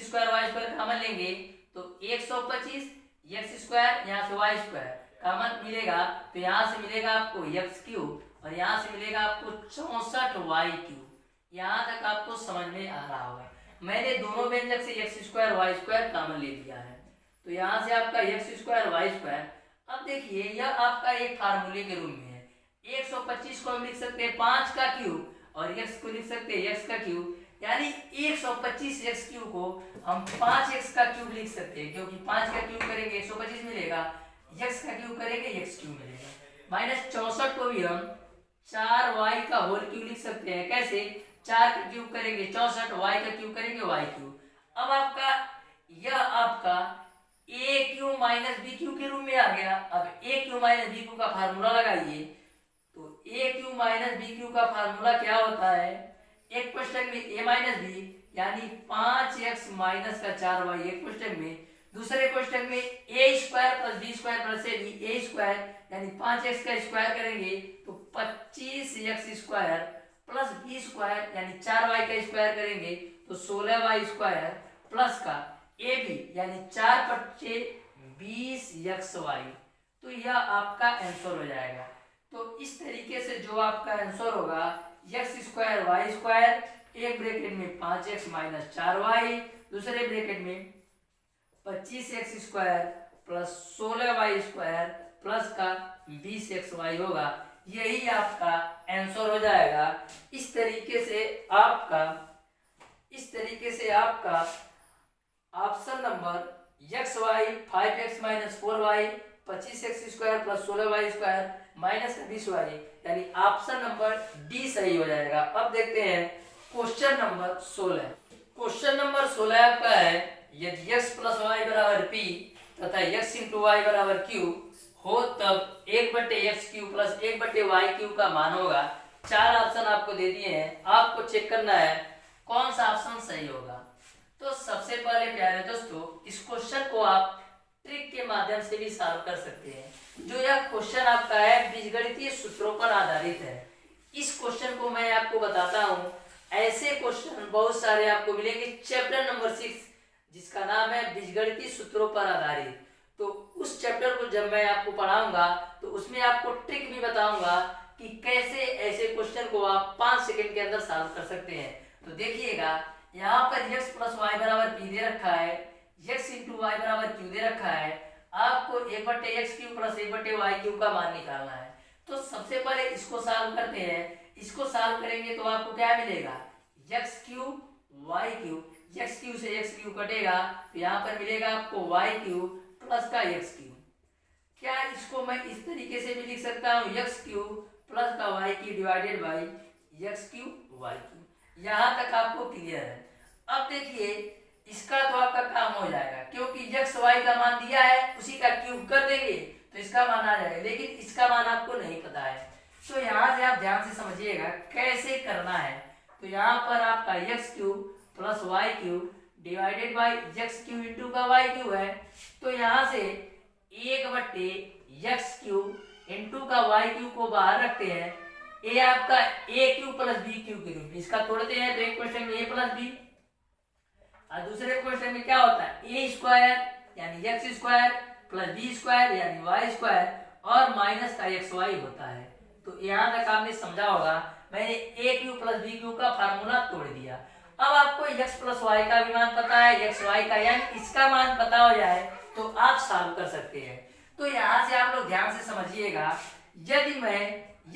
Speaker 1: square y square common लेंगे तो 125 x स्क्वायर यहाँ से y स्क्वायर कॉमन मिलेगा तो यहाँ से मिलेगा आपको x क्यूब और यहाँ से मिलेगा आपको 64 y क्यूब। यहाँ तक आपको समझ में आ रहा होगा। मैंने दोनों व्यंजक से x square y square common ले लिया है तो यहाँ से आपका x स्क्वायर y स्क्वायर। अब देखिए यह आपका एक फार्मूले के रूप में है। 125 को हम लिख सकते हैं 5 का क्यूब और x को लिख सकते हैं x का क्यूब, यानी 125 x क्यूब को हम 5x का क्यूब लिख सकते हैं क्योंकि 5 का क्यूब करेंगे 125 मिलेगा, x का क्यूब करेंगे x क्यूब मिलेगा। माइनस 64 को भी हम 4y का होल क्यूब लिख सकते हैं। कैसे 4 का क्यूब करेंगे 64, y का क्यूब करेंगे y क्यूब। अब आपका यह आपका a cube minus b cube के रूप में आ गया। अब a cube minus b cube का फार्मूला लगाइए तो a cube minus b cube का फार्मूला क्या होता है, एक क्वेश्चन में a माइनस बी यानी 5x माइनस का 4y एक क्वेश्चन में, दूसरे क्वेश्चन में a square plus b square plus a square यानी 5x का स्क्वायर करेंगे तो 25x square plus b square यानी 4y का स्क्वायर करेंगे तो 16y स्क्वायर प्लस का ए बी यानी 4/20xy। तो यह आपका आंसर हो जाएगा। तो इस तरीके से जो आपका आंसर होगा x स्क्वायर y स्क्वायर एक ब्रैकेट में 5x माइनस 4y, दूसरे ब्रैकेट में 25x square plus 16y square plus का 20xy होगा। यही आपका आंसर हो जाएगा। इस तरीके से आपका option number x y 5x minus 4y 25x square plus 16y square minus का 20y यानी ऑप्शन नंबर डी सही हो जाएगा। अब देखते हैं क्वेश्चन नंबर 16। क्वेश्चन नंबर 16 आपका है यदि x प्लस वाई बराबर p तथा x इंटू वाई बराबर q हो तब 1/x cube plus 1/y cube का मान होगा। 4 ऑप्शन आपको दे दिए हैं, आपको चेक करना है कौन सा ऑप्शन सही होगा। तो सबसे पहले प्यारे दोस्तों इस क्वेश्चन को आप ट्रिक के माध्यम से भी सॉल्व कर सकते हैं। जो यह क्वेश्चन आपका है बीजगणितीय सूत्रों पर आधारित है। इस क्वेश्चन को मैं आपको बताता हूं, ऐसे क्वेश्चन बहुत सारे आपको मिलेंगे चैप्टर नंबर 6 जिसका नाम है बीजगणितीय सूत्रों पर आधारित। तो उस चैप्टर को जब मैं आपको पढ़ाऊंगा तो उसमें आपको ट्रिक भी बताऊंगा कि कैसे ऐसे क्वेश्चन को आप 5 सेकंड के अंदर सॉल्व कर सकते हैं। तो देखिएगा यहाँ पर x प्लस वाई बराबर p दे रखा है, x इंटू वाई बराबर q दे रखा है। आपको 1/x cube plus 1/y cube का मान निकालना है। तो सबसे पहले इसको सॉल्व करते हैं। इसको सॉल्व करेंगे तो आपको क्या मिलेगा x cube y cube, x cube से x क्यूब कटेगा तो यहाँ पर मिलेगा आपको y क्यूब प्लस का x क्यूब। क्या इसको मैं इस तरीके से भी लिख सकता हूँ x क्यूब प्लस का y cube divided by x cube y cube. यहाँ तक आपको क्लियर है। अब देखिए इसका तो आपका काम हो जाएगा क्योंकि x y का मान दिया है उसी का क्यूब कर देंगे तो इसका मान आ जाएगा, लेकिन इसका मान आपको नहीं पता है। तो यहाँ से आप ध्यान से समझिएगा कैसे करना है। तो यहाँ पर आपका x cube plus y cube divided by x cube into का y क्यूब है। तो यहाँ से 1/x क्यूब इंटू का y क्यूब को बाहर रखते हैं, ये आपका a cube plus b cube के रूप में इसका तोड़ते हैं। तो एक क्वेश्चन में a प्लस b और दूसरे क्वेश्चन में क्या होता है a स्क्वायर यानी x square plus b square यानी वाई स्क्वायर और माइनस का एक्स वाई होता है। तो यहाँ तक आपने समझा होगा। मैंने a cube plus b cube का फार्मूला तोड़ दिया। अब आपको x प्लस वाई का भी मान पता है, एक्स वाई का यानी इसका मान पता हो जाए तो आप सॉल्व कर सकते हैं। तो यहाँ से आप लोग ध्यान से समझिएगा, यदि मैं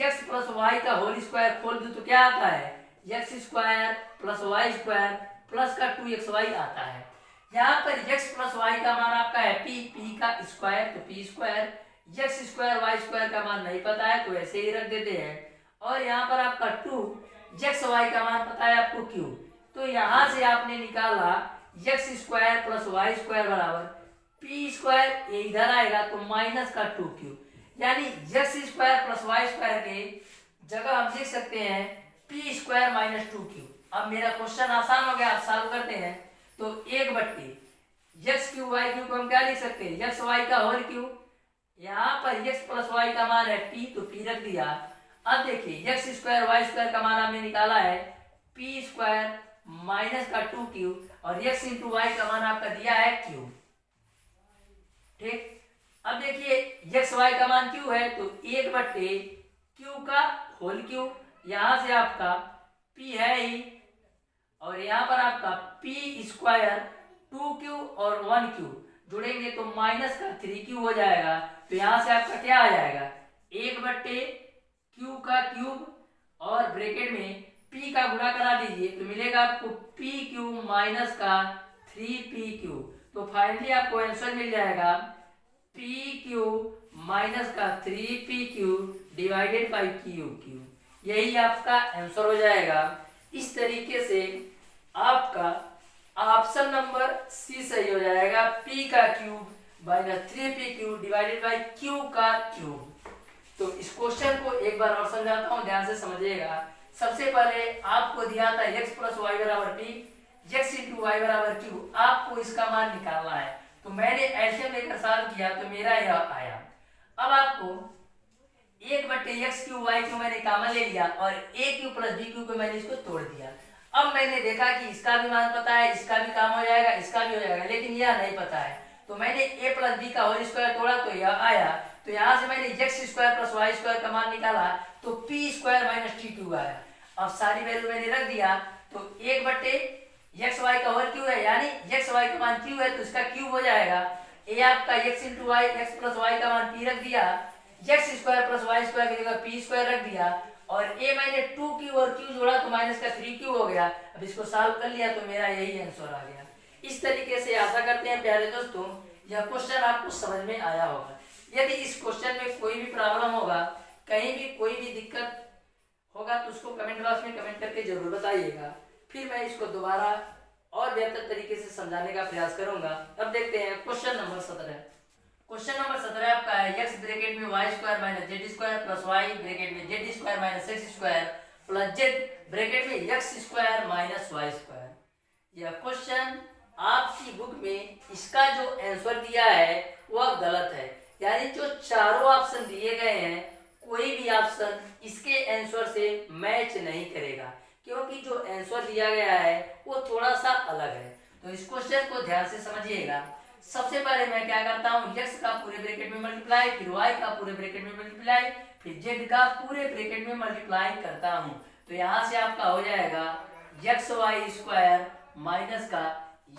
Speaker 1: x प्लस वाई का होल स्क्वायर खोल दूं तो क्या आता है, x square plus Y square plus का 2xy आता है। यहाँ पर x प्लस वाई का मान आपका है p का स्क्वायर तो p square, x square y square का मान नहीं पता है तो ऐसे ही रख देते हैं। और यहाँ पर आपका 2xy का मान पता है आपको q, तो यहाँ से आपने निकाला x square plus Y square बराबर पी स्क्वायर, ये इधर आएगा तो माइनस का 2q, यानी एक्स स्क्वायर प्लस वाई स्क्वायर के जगह हम लिख सकते हैं पी स्क्वायर माइनस 2q। अब मेरा क्वेश्चन आसान हो गया, आप सॉल्व करते हैं तो 1/, एक्स क्यू वाई क्यू को हम क्या लिख सकते हैं, एक्स वाई का होल क्यू। यहाँ पर एक्स प्लस वाई का मान है p तो p रख दिया। अब देखिए एक्स स्क्वायर वाई स्क्वायर का मान हमने निकाला है पी स्क्वायर माइनस का 2q और x इंटू वाई का मान आपका दिया है q। ठीक, अब देखिए एक्स वाई का मान q है तो 1/q का होल क्यू, यहाँ से आपका p है ही और यहाँ पर आपका p स्क्वायर 2q और 1q जुड़ेंगे तो माइनस का 3q हो जाएगा। तो यहाँ से आपका क्या आ जाएगा, 1/q का क्यूब और ब्रैकेट में p का गुणा करा दीजिए तो मिलेगा आपको pq माइनस का 3pq। तो फाइनली आपको आंसर मिल जाएगा pq माइनस का 3pq डिवाइडेड बाई qq। यही आपका आंसर हो जाएगा। इस तरीके से आपका ऑप्शन नंबर सी सही हो जाएगा, p का cube minus 3pq divided by q का क्यूब। तो इस क्वेश्चन को एक बार और समझाता हूँ, ध्यान से समझिएगा। सबसे पहले आपको दिया था x प्लस वाई बराबर p, x इंटू वाई बराबर q, आपको इसका मान निकालना है। तो मैंने ऐसे लेकर सॉल्व किया तो मेरा यह आया। अब आपको 1/x क्यू वाई क्यू मैंने कॉमन ले लिया और a Q plus b Q को मैंने इसको तोड़ दिया। अब मैंने देखा कि इसका भी मान पता है, इसका भी काम हो जाएगा, इसका भी हो जाएगा, लेकिन यह नहीं पता है। तो मैंने a प्लस b का होल स्क्वायर तोड़ा तो यह आया। तो यहाँ से मैंने x square plus Y square का मान निकाला तो पी स्क्वायर माइनस t2 आया। अब सारी वैल्यू मैंने रख दिया तो 1/xy का होल क्यू है, यानी xy का मान q है तो इसका क्यूब हो जाएगा। a आपका x into y, x plus y का मान p रख दिया, x square plus Y square की जगह p स्क्वायर रख दिया और a मैंने 2q और q जोड़ा तो माइनस का 3q हो गया। अब इसको सॉल्व कर लिया तो मेरा यही आंसर आ गया। इस तरीके से आशा करते हैं प्यारे दोस्तों यह क्वेश्चन आपको समझ में आया होगा। यदि इस क्वेश्चन में कोई भी प्रॉब्लम होगा, कहीं भी कोई भी दिक्कत होगा तो उसको कमेंट बॉक्स में कमेंट करके जरूर बताइएगा, फिर मैं इसको दोबारा और बेहतर तरीके से समझाने का प्रयास करूंगा। अब देखते हैं क्वेश्चन नंबर 17। क्वेश्चन नंबर 17 आपका है x ब्रैकेट में y square minus z square plus y bracket में z square minus x square plus z bracket में x square minus y square. यह क्वेश्चन आपकी बुक में इसका जो आंसर दिया है वह गलत है, यानी जो चारों ऑप्शन दिए गए हैं कोई भी ऑप्शन इसके आंसर से मैच नहीं करेगा, क्योंकि जो आंसर दिया गया है वो थोड़ा सा अलग है। तो इस क्वेश्चन को ध्यान से समझिएगा। सबसे पहले मैं क्या करता हूँ, x का पूरे ब्रैकेट में मल्टीप्लाई, फिर y का पूरे ब्रैकेट में मल्टीप्लाई, फिर z का पूरे ब्रैकेट में मल्टीप्लाई करता हूँ। तो यहाँ से आपका हो जाएगा एक्स वाई स्क्वायर माइनस का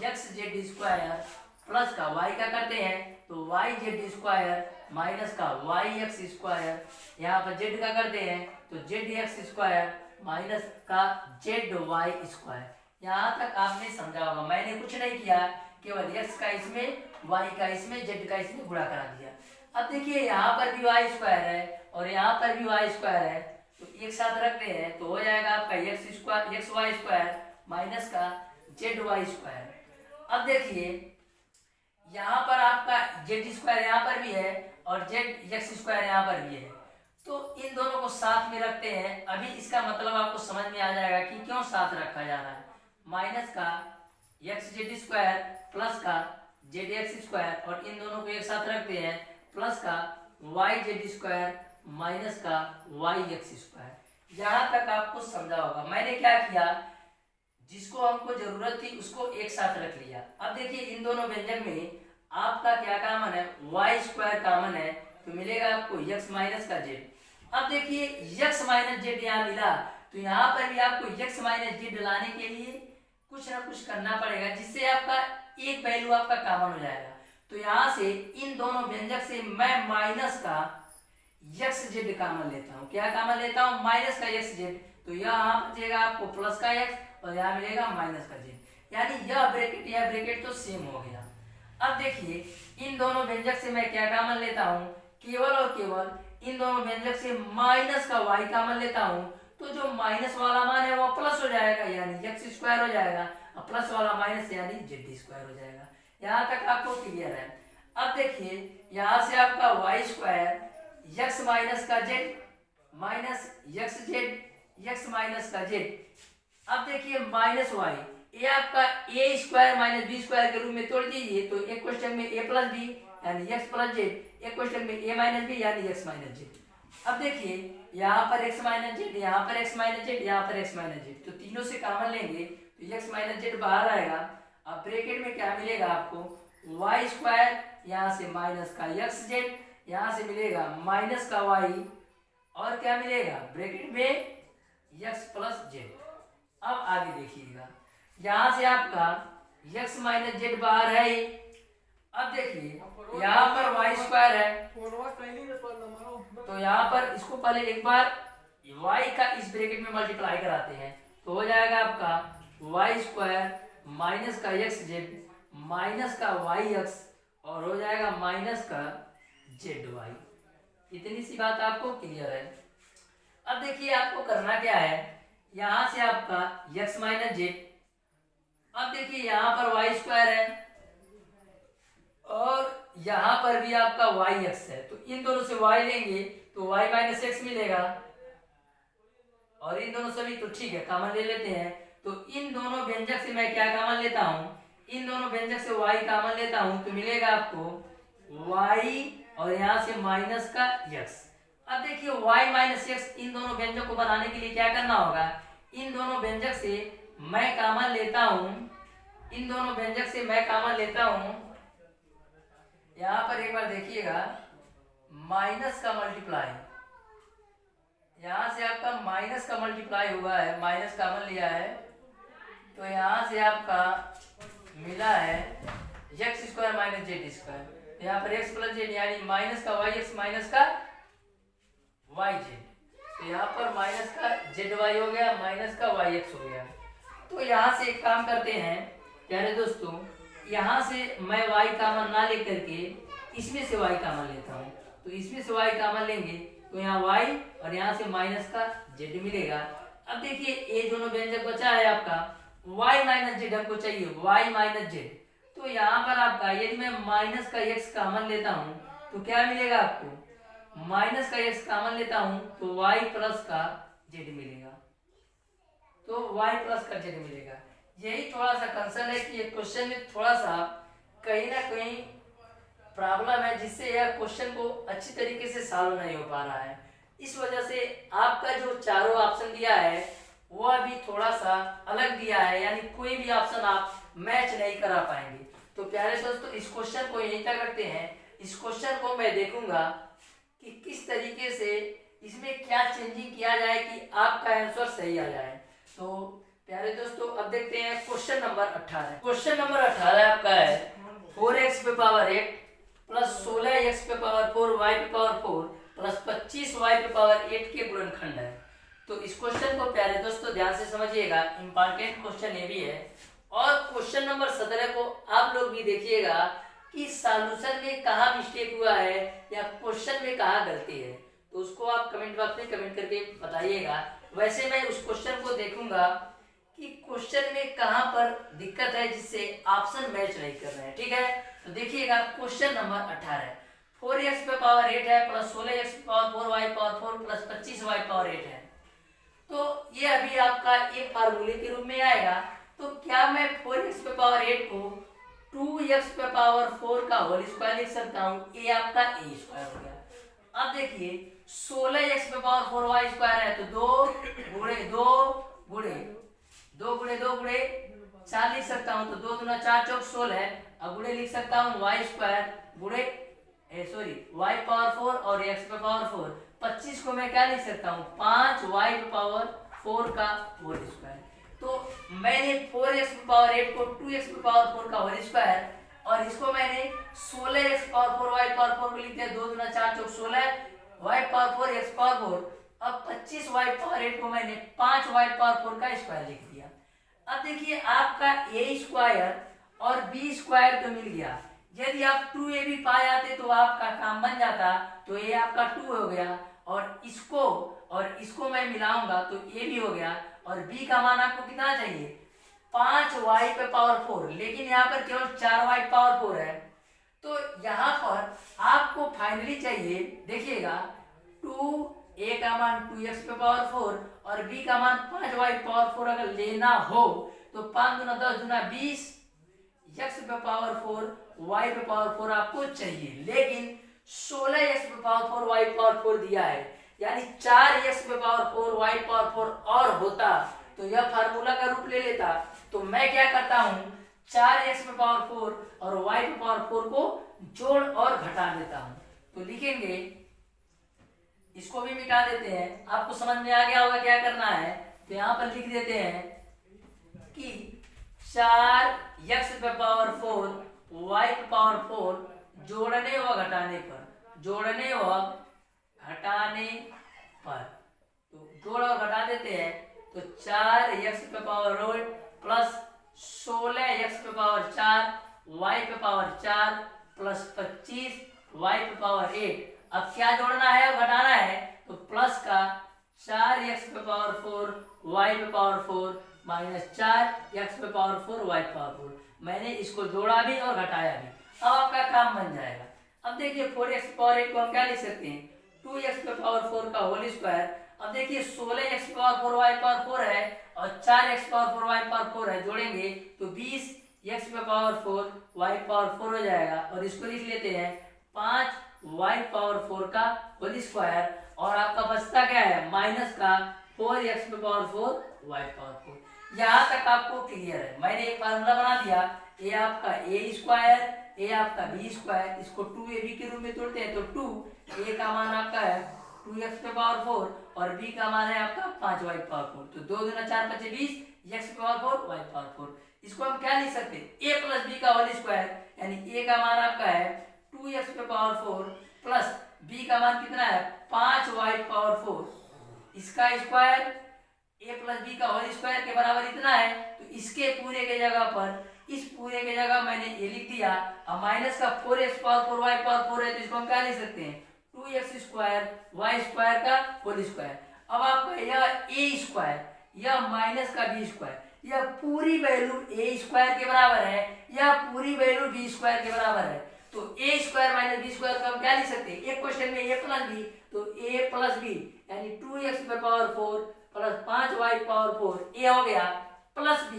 Speaker 1: एक्स जेड स्क्वायर प्लस का y का करते हैं तो वाई जेड स्क्वायर माइनस का वाई एक्स स्क्वायर, यहाँ पर z का करते हैं तो जेड एक्स स्क्वायर माइनस का जेड वाई स्क्वायर। यहाँ तक आपने समझा होगा, मैंने कुछ नहीं किया, केवल x का इसमें, y का इसमें, z का इसमें गुणा करा दिया। अब देखिए यहाँ पर भी y स्क्वायर है और यहाँ पर भी y स्क्वायर है, तो एक साथ रखते हैं तो हो जाएगा आपका एक्स वाई स्क्वायर माइनस का जेड वाई स्क्वायर। अब देखिए यहाँ पर आपका जेड स्क्वायर यहाँ पर भी है और जेड एक्स स्क्वायर यहाँ पर भी है, तो इन दोनों को साथ में रखते हैं। अभी इसका मतलब आपको समझ में आ जाएगा कि क्यों साथ रखा जा रहा है। माइनस का एक्स जेड स्क्वायर प्लस का जेड एक्स स्क्वायर और इन दोनों को एक साथ रखते हैं प्लस का वाई जेड स्क्वायर माइनस का वाई एक्स स्क्वायर। यहाँ तक आपको समझा होगा। मैंने क्या किया, जिसको हमको जरूरत थी उसको एक साथ रख लिया। अब देखिए इन दोनों व्यंजन में आपका क्या कॉमन है, वाई स्क्वायर कॉमन है, तो मिलेगा आपको यक्स माइनस का जेड। अब देखिए यक्स माइनस जेड यहाँ मिला, तो यहाँ पर भी आपको यक्स माइनस जेड लाने के लिए कुछ ना कुछ करना पड़ेगा, जिससे आपका एक वैल्यू आपका कॉमन हो जाएगा। तो यहाँ से इन दोनों व्यंजक से मैं माइनस का यक्स जेड कॉमन लेता हूँ। क्या कॉमन लेता हूँ, माइनस का यक्स जेड। तो यहाँ बचेगा आपको प्लस का एक्स और यहाँ मिलेगा माइनस का जेड, यानी यह ब्रैकेट तो सेम हो गया। अब देखिए इन दोनों व्यंजक से मैं क्या कॉमन लेता हूँ, केवल और केवल इन दोनों व्यंजक से माइनस का वाई कॉमन लेता हूँ, तो जो माइनस वाला मान है वो प्लस हो जाएगा, यानी एक्स स्क्वायर हो जाएगा, और प्लस वाला माइनस यानी जेड स्क्वायर हो जाएगा। यहाँ तक आपको क्लियर है। अब देखिए यहाँ से आपका वाई स्क्वायर यक्स माइनस का Z minus x Z x minus का जेड। अब देखिए माइनस वाई, ये आपका a square minus b square के रूप में तोड़ दीजिए, तो एक क्वेश्चन में ए प्लस बी यानी एक्स प्लस जेड, एक क्वेश्चन में ए माइनस बी यानी एक्स माइनस जेड। अब देखिए यहाँ पर एक्स माइनस जेड, यहाँ पर एक्स माइनस जेड, यहाँ पर एक्स माइनस जेड, तो तीनों से कॉमन लेंगे तो एक्स माइनस जेड बाहर आएगा। अब ब्रैकेट में क्या मिलेगा आपको, वाई स्क्वायर, यहाँ से माइनस का एक्स जेड, यहाँ से मिलेगा माइनस का वाई, और क्या मिलेगा ब्रैकेट में एक्स प्लस जेड। अब आगे देखिएगा, यहाँ से आपका एक्स माइनस जेड बाहर है ही। अब देखिए यहाँ पर वाई स्क्वायर है, तो यहाँ पर इसको पहले एक बार वाई का इस ब्रैकेट में मल्टीप्लाई कराते हैं, तो हो जाएगा आपका वाई स्क्वायर माइनस का एक्स जेड माइनस का वाई एक्स, और हो जाएगा माइनस का जेड वाई। इतनी सी बात आपको क्लियर है। अब देखिए आपको करना क्या है, यहाँ से आपका एक्स माइनस जेड, अब देखिए यहाँ पर वाई स्क्वायर है और यहाँ पर भी आपका वाई एक्स है, तो इन दोनों से वाई लेंगे तो वाई माइनस एक्स मिलेगा, और इन दोनों से भी तो ठीक है कॉमन ले लेते हैं। तो इन दोनों व्यंजक से मैं क्या कॉमन लेता हूँ, इन दोनों व्यंजक से वाई कॉमन लेता हूँ, तो मिलेगा आपको वाई और यहाँ से माइनस का एक्स। अब देखिए y माइनस एक्स, इन दोनों व्यंजक को बनाने के लिए क्या करना होगा, इन दोनों व्यंजक से मैं कॉमन लेता हूं, इन दोनों व्यंजक से मैं कॉमन लेता हूं। यहां पर एक बार देखिएगा माइनस का मल्टीप्लाई, यहां से आपका माइनस का मल्टीप्लाई हुआ है, माइनस कॉमन लिया है, तो यहां से आपका मिला है x square minus z square, यहाँ पर एक्स प्लस जेड यानी माइनस का वाई एक्स माइनस का वाई जेड, तो यहाँ पर माइनस का जेड वाई हो गया, माइनस का वाई एक्स हो गया। तो यहाँ से एक काम करते हैं प्यारे दोस्तों, यहाँ से मैं वाई कॉमन ना लेकर के इसमें से वाई कॉमन लेता हूँ, तो इसमें से वाई कॉमन लेंगे तो यहाँ वाई और यहाँ से माइनस का जेड मिलेगा। अब देखिए ये दोनों व्यंजक बचा है आपका वाई माइनस जेड, हमको चाहिए वाई माइनस जेड, तो यहाँ पर आपका यदि मैं माइनस का एक्स कॉमन लेता हूँ तो क्या मिलेगा आपको, माइनस का एक्स कॉमन लेता हूं तो y प्लस का जेड मिलेगा, तो y प्लस का जेड मिलेगा। यही थोड़ा सा कंसर्न है कि ये क्वेश्चन में थोड़ा सा कहीं ना कहीं प्रॉब्लम है, जिससे यह क्वेश्चन को अच्छी तरीके से सॉल्व नहीं हो पा रहा है। इस वजह से आपका जो चारों ऑप्शन दिया है वो अभी थोड़ा सा अलग दिया है, यानी कोई भी ऑप्शन आप मैच नहीं करा पाएंगे। तो प्यारे दोस्तों इस क्वेश्चन को यहीं तक रखते हैं। इस क्वेश्चन को मैं देखूंगा कि किस तरीके से इसमें क्या चेंजिंग किया जाए कि आपका आंसर सही आ जाए। तो प्यारे दोस्तों अब देखते हैं क्वेश्चन नंबर 18। क्वेश्चन नंबर 18 आपका है 4x पे पावर 8 प्लस 16x पे पावर 4 y पे पावर 4 प्लस 25y पे पावर 8 के गुणनखंड है। तो इस क्वेश्चन को प्यारे दोस्तों ध्यान से समझिएगा, इंपॉर्टेंट क्वेश्चन ये भी है। और क्वेश्चन नंबर 17 को आप लोग भी देखिएगा कि सॉल्यूशन में कहाँ मिस्टेक हुआ है या क्वेश्चन में कहाँ गलती है, तो उसको आप कमेंट बॉक्स में कमेंट करके बताइएगा। वैसे मैं उस क्वेश्चन को देखूंगा कि क्वेश्चन में कहाँ पर दिक्कत है जिससे ऑप्शन मैच नहीं कर रहे हैं। ठीक है, तो देखिएगा क्वेश्चन नंबर 18 4x पे पावर 8 है प्लस 16x पे power 4y power 4 plus 25y power 8 है। तो ये अभी आपका एक फार्मूले के रूप में आएगा। तो क्या मैं 4x पे पावर 8 को 2x पे पावर 4 का होल स्क्वायर लिख सकता हूँ, ये आपका a स्क्वायर हो गया। अब देखिए 16x पे पावर 4y स्क्वायर है, तो 2 गुणे 2 गुणे 4 लिख सकता हूँ, तो 2 दूना 4 चौक 16 है, अब गुणे लिख सकता सकता हूँ वाई स्क्वायर गुणे वाई पावर 4 और एक्स पे पावर 4। 25 को मैं क्या लिख सकता हूँ 5 वाई पे पावर 4 का होल स्क्वायर। तो मैंने 4x पे पावर 8 को 2x पे पावर 4 का होल स्क्वायर और इसको मैंने 16x पावर 4 y पावर 4 को लिख दिया। 2 दूना 4 चौक 16 y पावर 4 x पावर 4। अब 25 y पावर 8 को मैंने 5 y पावर 4 का स्क्वायर लिख दिया। अब देखिए आपका a स्क्वायर और b स्क्वायर तो मिल गया। यदि आप 2ab पा जाते तो आपका काम बन जाता। तो a आपका 2 हो गया और इसको मैं मिलाऊंगा तो a भी हो गया और b का मान आपको कितना चाहिए 5y पे पावर 4, लेकिन यहाँ पर केवल 4y पावर 4 है। तो यहाँ पर आपको फाइनली चाहिए देखिएगा 2a का मान 2x पे पावर 4 और b का मान 5y पावर 4 अगर लेना हो तो 5 दूना 10 दूना 20 x पे पावर 4 y पे पावर 4 आपको चाहिए, लेकिन 16x पे पावर 4 y पावर 4 दिया है, यानी 4x पे पावर 4 y पावर 4 और होता तो यह फार्मूला का रूप ले लेता। तो मैं क्या करता हूँ 4x पे पावर 4 और y पे पावर 4 को जोड़ और घटा देता हूँ। तो लिखेंगे, इसको भी मिटा देते हैं। आपको समझ में आ गया होगा क्या करना है। तो यहाँ पर लिख देते हैं कि 4x पे पावर 4 y पे पावर 4 जोड़ने व घटाने पर तो जोड़ और घटा देते हैं। तो 4x पे पावर 8 प्लस 16x पे पावर 4 y पे पावर 4 प्लस 25 y पे पावर 8। अब क्या जोड़ना है और घटाना है तो प्लस का 4x पे पावर 4 y पे पावर 4 माइनस 4x पे पावर 4 y पे पावर 4। मैंने इसको जोड़ा भी और घटाया भी। अब आपका काम बन जाएगा। अब देखिए 4x पे पावर 8 को हम क्या लिख सकते हैं 2x पे पावर 4 का होल स्क्वायर। अब देखिए 16x पे पावर 4 y पावर 4 है और 4x पावर 4 y पावर 4 है, जोड़ेंगे तो 20x पे पावर 4 y पावर 4 हो जाएगा और इसको लिख लेते हैं 5 y पावर 4 का होल स्क्वायर और आपका बचता क्या है माइनस का 4x पे पावर 4 y पावर 4। यहाँ तक आपको क्लियर है। मैंने एक फार्मूला बना दिया, a आपका a स्क्वायर, a आपका b स्क्वायर, इसको 2ab के रूप में तोड़ते हैं तो 2a का मान आपका है 2x पे पावर 4 और b का मान है आपका 5y पावर 4। तो 2 दूना 4 5 20 x पे पावर 4 y पावर 4। इसको हम क्या लिख सकते हैं a प्लस b का होल स्क्वायर, यानी a का मान आपका है 2x पे पावर 4 प्लस b का मान कितना है 5y पावर 4, इसका स्क्वायर a प्लस बी का होल स्क्वायर के बराबर इतना है। तो इसके पूरे के जगह पर इस पूरे के जगह मैंने a लिख दिया और माइनस का 4x पावर 4 y पावर 4 है तो इसको हम क्या लिख सकते हैं 2x स्क्वायर y स्क्वायर का होल स्क्वायर। अब आपका यह a स्क्वायर, यह माइनस का b स्क्वायर, यह पूरी वैल्यू a स्क्वायर के बराबर है, यह पूरी वैल्यू b स्क्वायर के बराबर है। तो a square minus b square को हम क्या लिख सकते हैं, एक क्वेश्चन में a प्लस b तो a प्लस b यानी 2x पे power 4 plus 5y power 4 a हो गया प्लस b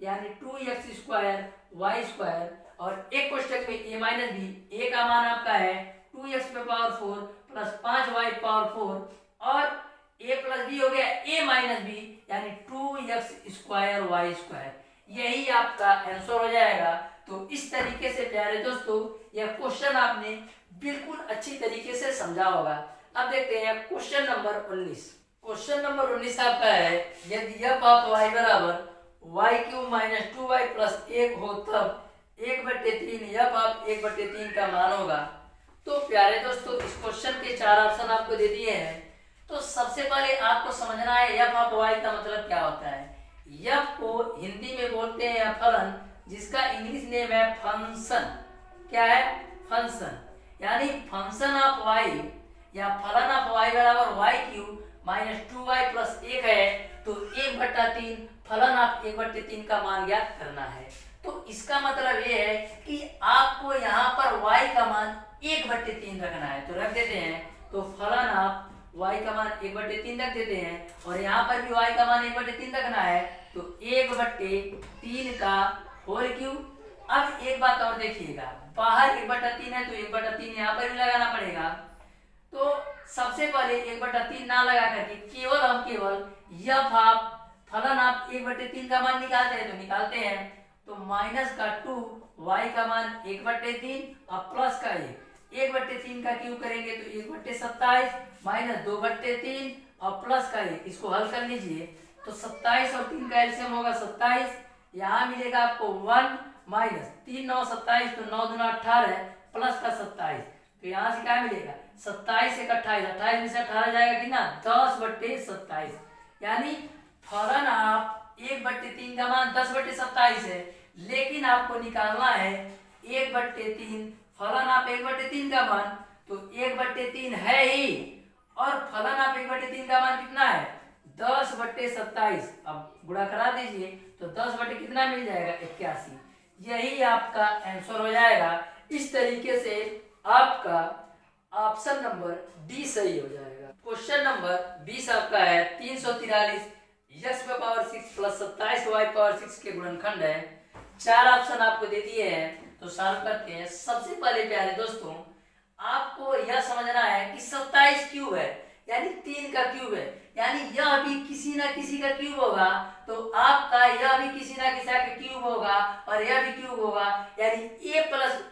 Speaker 1: यानी 2x स्क्वायर y स्क्वायर और एक क्वेश्चन में a माइनस b, a का मान आपका है 2x पे पावर 4 प्लस 5y पावर 4 और a प्लस b हो गया a माइनस b यानी 2x स्क्वायर y स्क्वायर। यही आपका आंसर हो जाएगा। तो इस तरीके से प्यारे दोस्तों यह क्वेश्चन आपने बिल्कुल अच्छी तरीके से समझा होगा। अब देखते हैं क्वेश्चन नंबर 19। क्वेश्चन नंबर 19 आपका है यदि f ऑफ y बराबर y cube minus 2y plus 1 हो तब 1/3 f ऑफ 1/3 का मान होगा। तो प्यारे दोस्तों इस क्वेश्चन के 4 ऑप्शन आपको दे दिए हैं। तो सबसे पहले आपको समझना है f ऑफ y का मतलब क्या होता है। f को हिंदी में बोलते हैं फलन, जिसका इंग्लिश नेम है फंक्शन। क्या है फंक्शन, यानी फंक्शन ऑफ y या फलन ऑफ y बराबर y cube minus 2y plus 1 है तो 1/3 फलन ऑफ 1/3 का मान ज्ञात करना है। तो इसका मतलब ये है कि आपको यहाँ पर y का मान 1/3 रखना है। तो रख देते हैं, तो फलन ऑफ y का मान 1/3 रख देते हैं और यहाँ पर भी y का मान 1/3 रखना है। तो 1/3 का होल क्यूब। अब एक बात और देखिएगा, बाहर 1/3 है तो 1/3 यहाँ पर भी लगाना पड़ेगा। तो सबसे पहले 1/3 ना लगा करके केवल हम f ऑफ फलन ऑफ 1/3 का मान निकालते हैं तो निकालते हैं। तो माइनस का 2, y का मान 1/3 और प्लस का 1/3 का क्यूब करेंगे तो 1/27 माइनस 2/3 और प्लस का 1, इसको हल कर लीजिए तो 27 और 3 का एलसीएम होगा 27, यहाँ मिलेगा आपको 1 माइनस 3 9 27, तो 9 दूना 18 प्लस का 27, तो यहाँ से क्या मिलेगा 27 1 28, 28 में से 18 जाएगा कितना 10/27, यानी फलन आप 1/3 का मान 10/27 है, लेकिन आपको निकालना है 1/3, फलन आप 1/3 का मान तो 1/3 है ही, और फलन आप 1/3 का मान कितना है 10/27, अब गुणा करा दीजिए तो 10 बटे कितना मिल जाएगा 81, यही आपका आंसर हो जाएगा। इस तरीके से आपका ऑप्शन नंबर डी सही हो जाएगा। क्वेश्चन नंबर 20 आपका है 343 x⁻6 प्लस 27 y⁻6 के गुणनखंड है। 4 ऑप्शन आपको दे दिए हैं, तो सॉल्व करते हैं। सबसे पहले प्यारे दोस्तों आपको यह समझना है कि 27 क्यूब है, यानी 3 का क्यूब है, यानी यह भी किसी ना किसी का क्यूब होगा, तो आपका यह भी किसी ना किसी का क्यूब होगा और यह भी क्यूब होगा, यानी a प्लस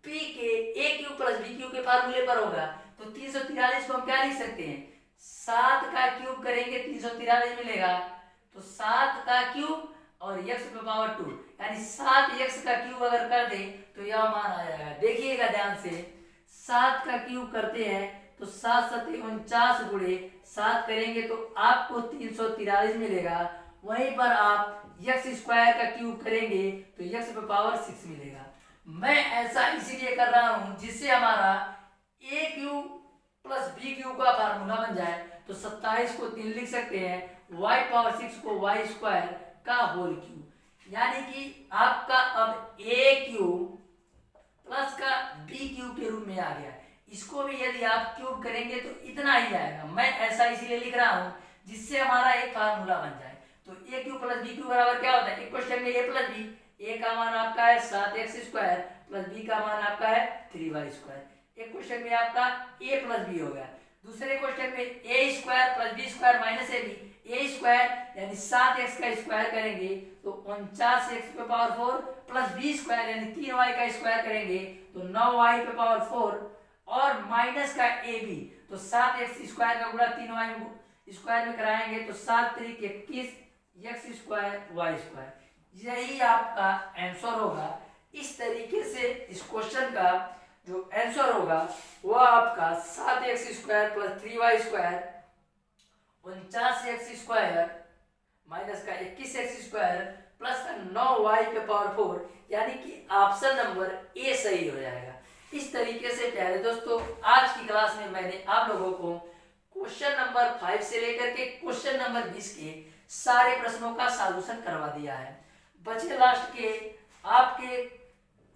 Speaker 1: बी के a cube plus b cube के फार्मूले पर होगा। तो 343 को हम क्या लिख सकते हैं 7 का क्यूब करेंगे 343 मिलेगा, तो 7 का क्यूब और x⁻2 यानी 7x का क्यूब अगर कर दे तो यह मान आ जाएगा। देखिएगा ध्यान से, 7 का क्यूब करते हैं तो 7 7 49 गुणे 7 करेंगे तो आपको 343 मिलेगा। वहीं पर आप x² का क्यूब करेंगे तो x⁻6 मिलेगा। मैं ऐसा इसीलिए कर रहा हूं जिससे हमारा a cube plus b cube का फार्मूला बन जाए। तो 27 को 3 लिख सकते हैं, y⁻6 को y² का होल क्यूब, यानी कि आपका अब a क्यूब प्लस का b क्यूब के रूप में आ गया। इसको भी यदि आप क्यूब करेंगे तो इतना ही आएगा। मैं ऐसा इसीलिए लिख रहा हूं जिससे हमारा एक फार्मूला बन जाए। तो a cube plus b cube बराबर क्या होता है, एक क्वेश्चन में a प्लस b, a का मान आपका है 7x² प्लस b का मान आपका है 3y²। एक क्वेश्चन में आपका a प्लस b हो गया। दूसरे क्वेश्चन में a² plus b² minus a² यानी 7x का स्क्वायर करेंगे तो 49x⁴ प्लस b² यानी 3y का स्क्वायर करेंगे तो 9y⁴ और माइनस का ab, तो 7x² का गुणा 3y² में कराएंगे तो 7 3 21 x² y²। यही आपका आंसर होगा। इस तरीके से इस क्वेश्चन का जो आंसर होगा वह आपका 7x² plus 3y² 49x² minus का 21x² प्लस का 9y⁴, यानी कि ऑप्शन नंबर ए सही हो जाएगा। इस तरीके से प्यारे दोस्तों आज की क्लास में मैंने आप लोगों को क्वेश्चन नंबर 5 से लेकर के क्वेश्चन नंबर 20 के सारे प्रश्नों का सॉल्यूशन करवा दिया है। बचे लास्ट के आपके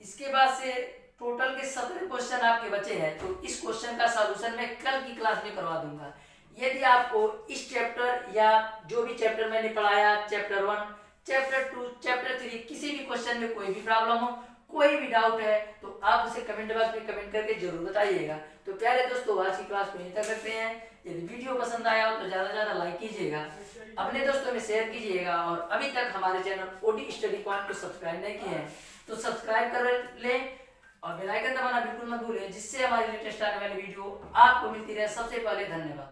Speaker 1: इसके बाद से टोटल के 17 क्वेश्चन आपके बचे हैं, तो इस क्वेश्चन का सॉल्यूशन मैं कल की क्लास में करवा दूंगा। यदि आपको इस चैप्टर या जो भी चैप्टर मैंने पढ़ाया, चैप्टर 1, चैप्टर 2, चैप्टर 3, किसी भी क्वेश्चन में कोई भी प्रॉब्लम हो, कोई भी डाउट है, तो आप उसे कमेंट बॉक्स में कमेंट करके जरूर बताइएगा। तो प्यारे दोस्तों आज की क्लास को यहीं तक रखते हैं। यदि वीडियो पसंद आया हो तो ज्यादा से ज्यादा लाइक कीजिएगा, अपने दोस्तों में शेयर कीजिएगा, और अभी तक हमारे चैनल ओडी स्टडी पॉइंट को सब्सक्राइब नहीं किए हैं तो सब्सक्राइब कर लें और बेल आइकन दबाना बिल्कुल मत भूलें, जिससे हमारी लेटेस्ट आने वाली वीडियो आपको मिलती रहे सबसे पहले। धन्यवाद।